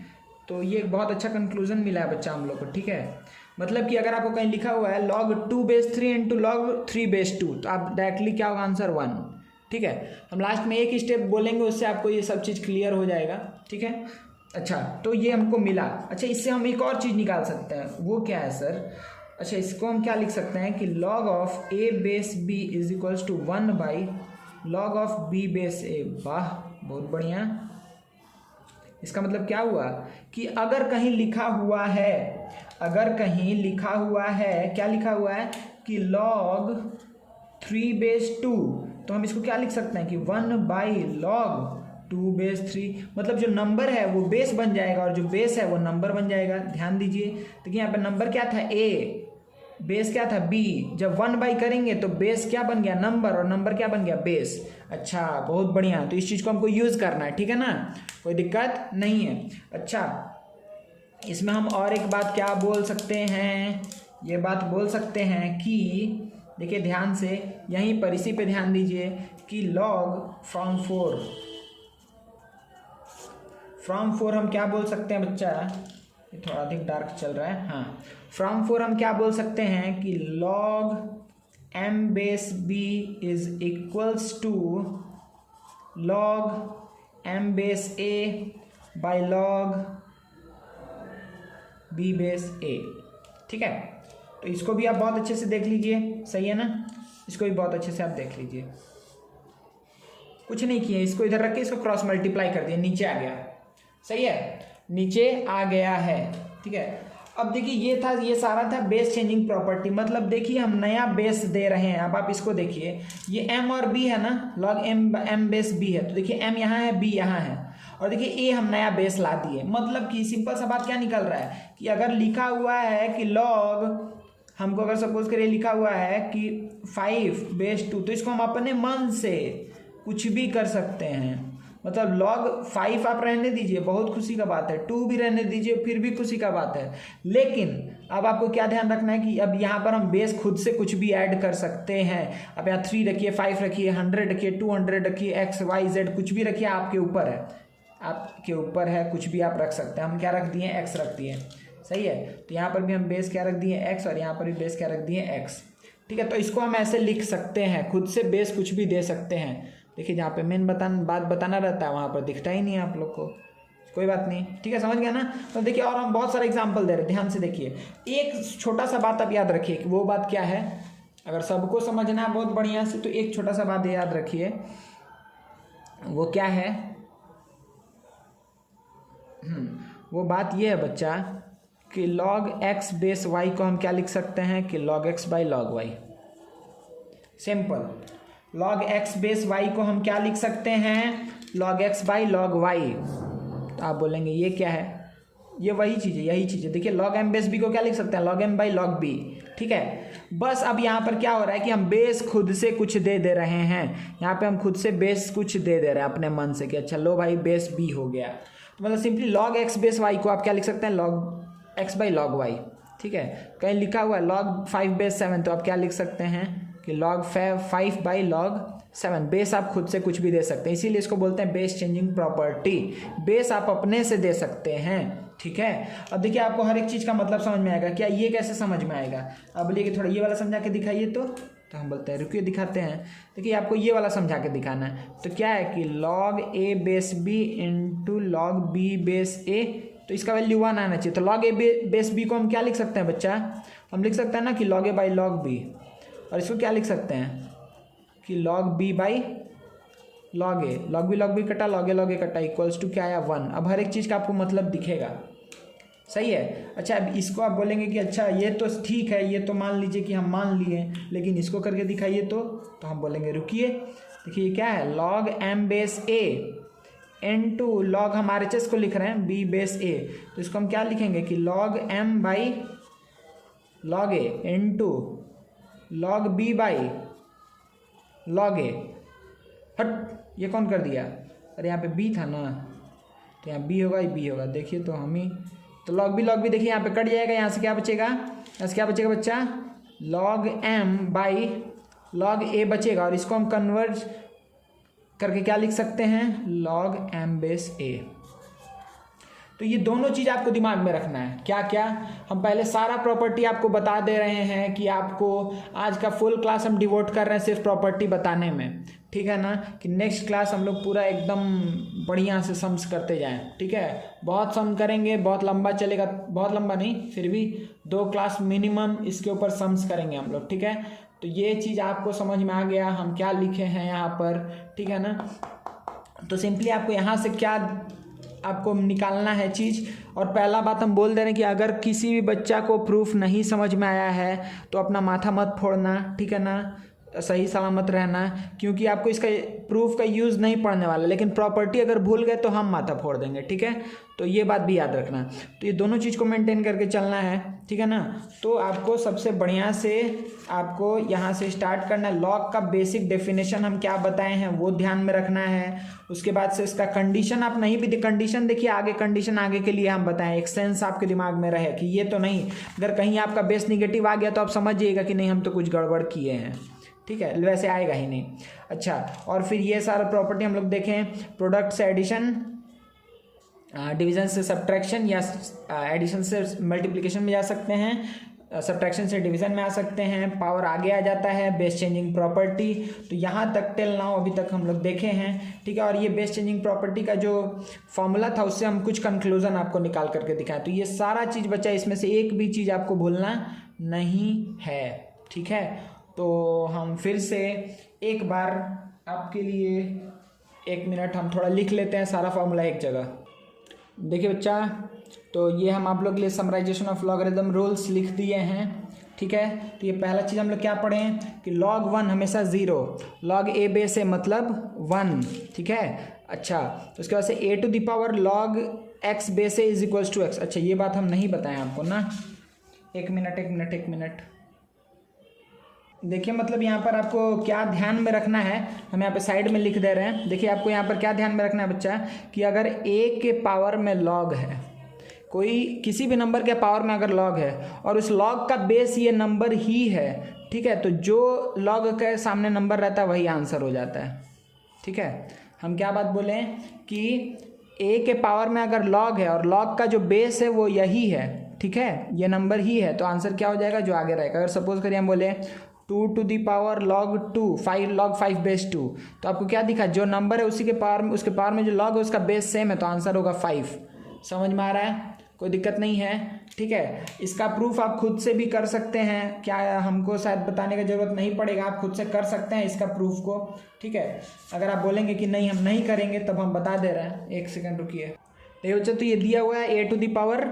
S1: तो ये एक बहुत अच्छा कंक्लूजन मिला है बच्चा हम लोग को, ठीक है। मतलब कि अगर आपको कहीं लिखा हुआ है log 2 base 3 into log 3 base 2 तो आप डायरेक्टली क्या होगा आंसर 1, ठीक है। हम लास्ट में एक स्टेप बोलेंगे उससे आपको ये सब चीज़ क्लियर हो जाएगा, ठीक है। अच्छा तो ये हमको मिला। अच्छा इससे हम एक और चीज़ निकाल सकते हैं, वो क्या है सर, अच्छा इसको हम क्या लिख सकते हैं कि log of a base b is equals to 1 by log of b base a। वाह बहुत बढ़िया। इसका मतलब क्या हुआ कि अगर कहीं लिखा हुआ है, अगर कहीं लिखा हुआ है, क्या लिखा हुआ है कि log 3 बेस 2 तो हम इसको क्या लिख सकते हैं कि 1 बाई log 2 बेस 3, मतलब जो नंबर है वो बेस बन जाएगा और जो बेस है वो नंबर बन जाएगा। ध्यान दीजिए देखिए यहाँ पे नंबर क्या था a, बेस क्या था b, जब 1 बाई करेंगे तो बेस क्या बन गया नंबर और नंबर क्या बन गया बेस। अच्छा बहुत बढ़िया, तो इस चीज़ को हमको यूज़ करना है, ठीक है ना, कोई दिक्कत नहीं है। अच्छा इसमें हम और एक बात क्या बोल सकते हैं, ये बात बोल सकते हैं कि देखिए ध्यान से, यहीं पर इसी पे ध्यान दीजिए कि लॉग फ्रॉम 4 हम क्या बोल सकते हैं बच्चा, ये थोड़ा अधिक डार्क चल रहा है, हाँ, फ्रॉम 4 हम क्या बोल सकते हैं कि log m base b is equals to log m base a by log b base a। ठीक है, तो इसको भी आप बहुत अच्छे से देख लीजिए, सही है ना, इसको भी बहुत अच्छे से आप देख लीजिए। कुछ नहीं किया, इसको इधर रख के इसको क्रॉस मल्टीप्लाई कर दिया, नीचे आ गया, सही है, नीचे आ गया है। ठीक है, अब देखिए ये था, ये सारा था बेस चेंजिंग प्रॉपर्टी, मतलब देखिए हम नया बेस दे रहे हैं। अब आप इसको देखिए, ये m और b है ना, log m बेस b है, तो देखिए m यहाँ है, b यहाँ है, और देखिए a हम नया बेस ला दिए। मतलब कि सिंपल सा बात क्या निकल रहा है कि अगर लिखा हुआ है कि log, हमको अगर सपोज करिए लिखा हुआ है कि 5 बेस 2, तो इसको हम अपने मन से कुछ भी कर सकते हैं। मतलब log 5 आप रहने दीजिए, बहुत खुशी का बात है, 2 भी रहने दीजिए, फिर भी खुशी का बात है। लेकिन अब आपको क्या ध्यान रखना है कि अब यहाँ पर हम बेस खुद से कुछ भी ऐड कर सकते हैं। अब यहाँ 3 रखिए, 5 रखिए, 100 रखिए, 200 रखिए, x y z कुछ भी रखिए, आपके ऊपर है, आपके ऊपर है, कुछ भी आप रख सकते हैं। हम क्या रख दिए, x रख दिए, सही है। तो यहाँ पर भी हम बेस क्या रख दिए, x, और यहाँ पर भी बेस क्या रख दिए, x। ठीक है, तो इसको हम ऐसे लिख सकते हैं, खुद से बेस कुछ भी दे सकते हैं। देखिए जहाँ पे मेन बात बताना रहता है वहाँ पर दिखता ही नहीं है आप लोग को, कोई बात नहीं। ठीक है, समझ गया ना। तो देखिए और हम बहुत सारे एग्जांपल दे रहे हैं, ध्यान से देखिए। एक छोटा सा बात आप याद रखिए कि वो बात क्या है, अगर सबको समझना है बहुत बढ़िया से, तो एक छोटा सा बात याद रखिए, वो क्या है, वो बात ये है बच्चा कि log x बेस y को हम क्या लिख सकते हैं कि log x by log y। Simple, log x base y को हम क्या लिख सकते हैं, log x by log y। तो आप बोलेंगे ये क्या है, ये वही चीज़ है, यही चीज़ है। देखिए log m बेस b को क्या लिख सकते हैं, log m by log b। ठीक है, बस अब यहाँ पर क्या हो रहा है कि हम बेस खुद से कुछ दे रहे हैं, यहाँ पे हम खुद से बेस कुछ दे रहे हैं अपने मन से कि अच्छा लो भाई बेस b हो गया। तो मतलब simply log x base y को आप क्या लिख सकते हैं, log x by log y। ठीक है, कहीं लिखा हुआ है log 5 बेस 7, तो आप क्या लिख सकते हैं कि log 5 बाई log 7। बेस आप खुद से कुछ भी दे सकते हैं, इसीलिए इसको बोलते हैं बेस चेंजिंग प्रॉपर्टी। बेस आप अपने से दे सकते हैं। ठीक है, अब देखिए आपको हर एक चीज़ का मतलब समझ में आएगा। क्या ये कैसे समझ में आएगा, अब बोलिए कि थोड़ा ये वाला समझा के दिखाइए, तो हम बोलते हैं रुकिए दिखाते हैं। देखिए आपको ये वाला समझा के दिखाना है, तो क्या है कि log a base b into log b base a, तो इसका वैल्यू 1 आना चाहिए। तो log a बेस b को हम क्या लिख सकते हैं बच्चा, हम लिख सकते हैं ना कि log a by log b, और इसको क्या लिख सकते हैं कि log b by log a, log b कटा log a कटा इक्वल्स टू क्या आया 1। अब हर एक चीज़ का आपको मतलब दिखेगा, सही है। अच्छा अब इसको आप बोलेंगे कि अच्छा ये तो ठीक है, ये तो मान लीजिए कि हम मान लिए, लेकिन इसको करके दिखाइए, तो हम बोलेंगे रुकिए। देखिए क्या है, log m base a into log हम RHS को लिख रहे हैं b बेस a, तो इसको हम क्या लिखेंगे कि log m by log a into log b by log a। हट, ये कौन कर दिया, अरे यहाँ पे b था ना, तो यहाँ b होगा, b होगा। देखिए तो हम ही तो log b देखिए यहाँ पे कट जाएगा, यहाँ से क्या बचेगा, यहाँ से क्या बचेगा बच्चा, log m by log a बचेगा, और इसको हम कन्वर्ट करके क्या लिख सकते हैं, log m बेस a। तो ये दोनों चीज़ आपको दिमाग में रखना है। क्या क्या, हम पहले सारा प्रॉपर्टी आपको बता दे रहे हैं कि आपको आज का फुल क्लास हम डिवोट कर रहे हैं सिर्फ प्रॉपर्टी बताने में, ठीक है ना, कि नेक्स्ट क्लास हम लोग पूरा एकदम बढ़िया से सम्स करते जाएं। ठीक है, बहुत सम करेंगे, बहुत लंबा चलेगा, बहुत लंबा नहीं, फिर भी 2 क्लास मिनिमम इसके ऊपर सम्स करेंगे हम लोग। ठीक है, तो ये चीज़ आपको समझ में आ गया हम क्या लिखे हैं यहाँ पर, ठीक है ना। तो सिंपली आपको यहाँ से क्या आपको निकालना है चीज़, और पहला बात हम बोल दे रहे हैं कि अगर किसी भी बच्चा को प्रूफ नहीं समझ में आया है तो अपना माथा मत फोड़ना, ठीक है ना। सही सलामत रहना, क्योंकि आपको इसका प्रूफ का यूज़ नहीं पड़ने वाला, लेकिन प्रॉपर्टी अगर भूल गए तो हम माथा फोड़ देंगे, ठीक है। तो ये बात भी याद रखना। तो ये दोनों चीज़ को मेंटेन करके चलना है, ठीक है ना। तो आपको सबसे बढ़िया से आपको यहाँ से स्टार्ट करना है। लॉग का बेसिक डेफिनेशन हम क्या बताए हैं वो ध्यान में रखना है। उसके बाद से इसका कंडीशन आप नहीं भी कंडीशन देखिए, आगे कंडीशन आगे के लिए हम बताएं, एक सेंस आपके दिमाग में रहे कि ये तो नहीं, अगर कहीं आपका बेस निगेटिव आ गया तो आप समझिएगा कि नहीं हम तो कुछ गड़बड़ किए हैं, ठीक है, वैसे आएगा ही नहीं। अच्छा, और फिर ये सारा प्रॉपर्टी हम लोग देखें, प्रोडक्ट से एडिशन, डिवीजन से सब्ट्रैक्शन, या एडिशन से मल्टीप्लिकेशन में जा सकते हैं, सब्ट्रैक्शन से डिवीजन में आ सकते हैं, पावर आगे आ जाता है, बेस चेंजिंग प्रॉपर्टी। तो यहाँ तक टिल नाउ अभी तक हम लोग देखे हैं, ठीक है। और ये बेस चेंजिंग प्रॉपर्टी का जो फॉर्मूला था उससे हम कुछ कंक्लूजन आपको निकाल करके दिखाएं। तो ये सारा चीज़ बचा, इसमें से एक भी चीज़ आपको भूलना नहीं है, ठीक है। तो हम फिर से एक बार आपके लिए 1 मिनट हम थोड़ा लिख लेते हैं सारा फॉर्मूला एक जगह। देखिए बच्चा, तो ये हम आप लोग के लिए समराइजेशन ऑफ लॉगरिथम रूल्स लिख दिए हैं, ठीक है। तो ये पहला चीज़ हम लोग क्या पढ़े हैं कि log 1 हमेशा 0, log a बेस a मतलब 1, ठीक है। अच्छा, तो उसके बाद से a to the power log x base a is equals to x। अच्छा, ये बात हम नहीं बताएं आपको ना, एक मिनट। देखिए मतलब यहाँ पर आपको क्या ध्यान में रखना है, हम यहाँ पे साइड में लिख दे रहे हैं। देखिए आपको यहाँ पर क्या ध्यान में रखना है बच्चा, कि अगर a के पावर में log है, कोई किसी भी नंबर के पावर में अगर log है और उस log का बेस ये नंबर ही है, ठीक है, तो जो log के सामने नंबर रहता है वही आंसर हो जाता है, ठीक है। हम क्या बात बोले कि a के पावर में अगर log है और log का जो बेस है वो यही है, ठीक है, ये नंबर ही है, तो आंसर क्या हो जाएगा, जो आगे रहेगा। अगर सपोज करिए हम बोले 2 to the power log 2, 5 log 5 base 2, तो आपको क्या दिखा, जो नंबर है उसी के पावर में, उसके पावर में जो log है उसका बेस सेम है, तो आंसर होगा 5। समझ में आ रहा है, कोई दिक्कत नहीं है, ठीक है। इसका प्रूफ आप खुद से भी कर सकते हैं, क्या हमको शायद बताने की ज़रूरत नहीं पड़ेगा, आप खुद से कर सकते हैं इसका प्रूफ को, ठीक है। अगर आप बोलेंगे कि नहीं हम नहीं करेंगे तब हम बता दे रहे हैं, 1 सेकंड रुकिए। देखिए बच्चों, तो ये दिया हुआ है a to the power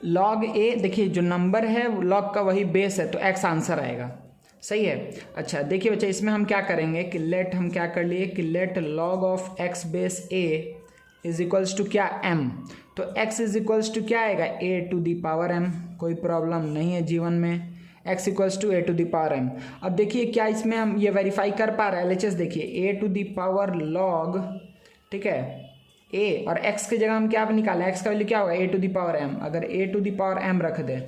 S1: log a, देखिए जो नंबर है log का वही बेस है, तो x आंसर आएगा, सही है। अच्छा देखिए बच्चा, इसमें हम क्या करेंगे कि लेट, हम क्या कर लिए कि let log of x base a is equals to क्या, m। तो x इज इक्वल्स टू क्या आएगा, a to the power m। कोई प्रॉब्लम नहीं है जीवन में, x equals to a to the power m। अब देखिए क्या इसमें हम ये वेरीफाई कर पा रहे हैं, LHS देखिए a to the power log, ठीक है, a, और x की जगह हम क्या निकालें, x का वैल्यू क्या होगा, a to the power m। अगर a to the power m रख दे,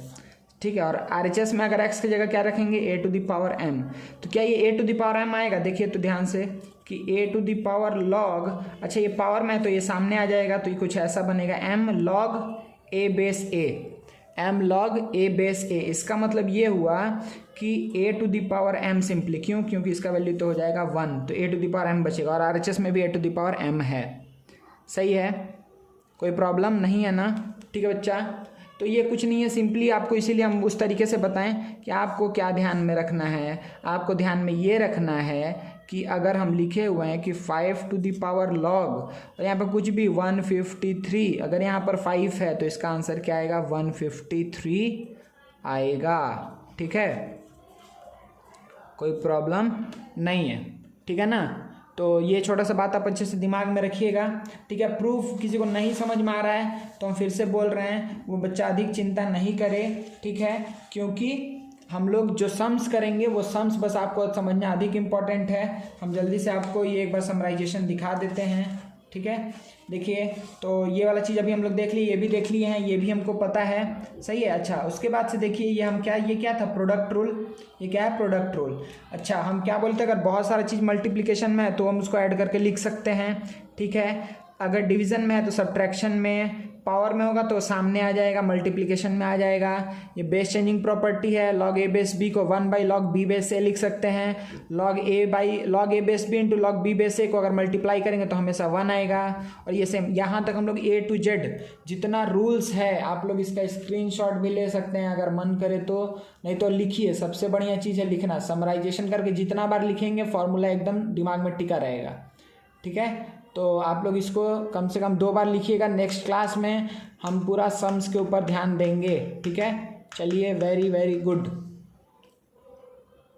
S1: ठीक है, और RHS में अगर x की जगह क्या रखेंगे, a to the power m, तो क्या ये a to the power m आएगा। देखिए तो ध्यान से कि a to the power log, अच्छा ये पावर में है तो ये सामने आ जाएगा, तो ये कुछ ऐसा बनेगा m log a base a, m log a base a। इसका मतलब ये हुआ कि a to the power m simply, क्यों, क्योंकि इसका वैल्यू तो हो जाएगा 1, तो a to the power m बचेगा, और RHS में भी a to the power m है, सही है, कोई प्रॉब्लम नहीं है ना, ठीक है बच्चा। तो ये कुछ नहीं है, सिंपली आपको इसीलिए हम उस तरीके से बताएं कि आपको क्या ध्यान में रखना है। आपको ध्यान में ये रखना है कि अगर हम लिखे हुए हैं कि 5 टू दी पावर log, और यहाँ पर कुछ भी 153, अगर यहाँ पर 5 है तो इसका आंसर क्या आएगा, 153 आएगा, ठीक है, कोई प्रॉब्लम नहीं है, ठीक है ना। तो ये छोटा सा बात आप अच्छे से दिमाग में रखिएगा, ठीक है। प्रूफ किसी को नहीं समझ में आ रहा है तो हम फिर से बोल रहे हैं, वो बच्चा अधिक चिंता नहीं करे, ठीक है, क्योंकि हम लोग जो सम्स करेंगे वो सम्स बस आपको समझना अधिक इम्पॉर्टेंट है। हम जल्दी से आपको ये एक बार समराइजेशन दिखा देते हैं, ठीक है। देखिए तो ये वाला चीज़ अभी हम लोग देख लिए, ये भी देख लिए हैं, ये भी हमको पता है, सही है। अच्छा उसके बाद से देखिए ये हम क्या, ये क्या था, प्रोडक्ट रूल, ये क्या है, प्रोडक्ट रूल। अच्छा हम क्या बोलते हैं, अगर बहुत सारा चीज़ मल्टीप्लिकेशन में है तो हम उसको ऐड करके लिख सकते हैं, ठीक है। अगर डिवीज़न में है तो सब्ट्रैक्शन में, पावर में होगा तो सामने आ जाएगा, मल्टीप्लिकेशन में आ जाएगा। ये बेस चेंजिंग प्रॉपर्टी है, log a बेस b को 1 by log b base a लिख सकते हैं। log a base b into log b base a को अगर मल्टीप्लाई करेंगे तो हमेशा 1 आएगा। और ये सेम यहाँ तक हम लोग A to Z जितना रूल्स है आप लोग इसका स्क्रीनशॉट भी ले सकते हैं अगर मन करे तो, नहीं तो लिखिए, सबसे बढ़िया चीज़ है लिखना। समराइजेशन करके जितना बार लिखेंगे फॉर्मूला एकदम दिमाग में टिका रहेगा, ठीक है। तो आप लोग इसको कम से कम 2 बार लिखिएगा। नेक्स्ट क्लास में हम पूरा सम्स के ऊपर ध्यान देंगे, ठीक है। चलिए, वेरी वेरी गुड।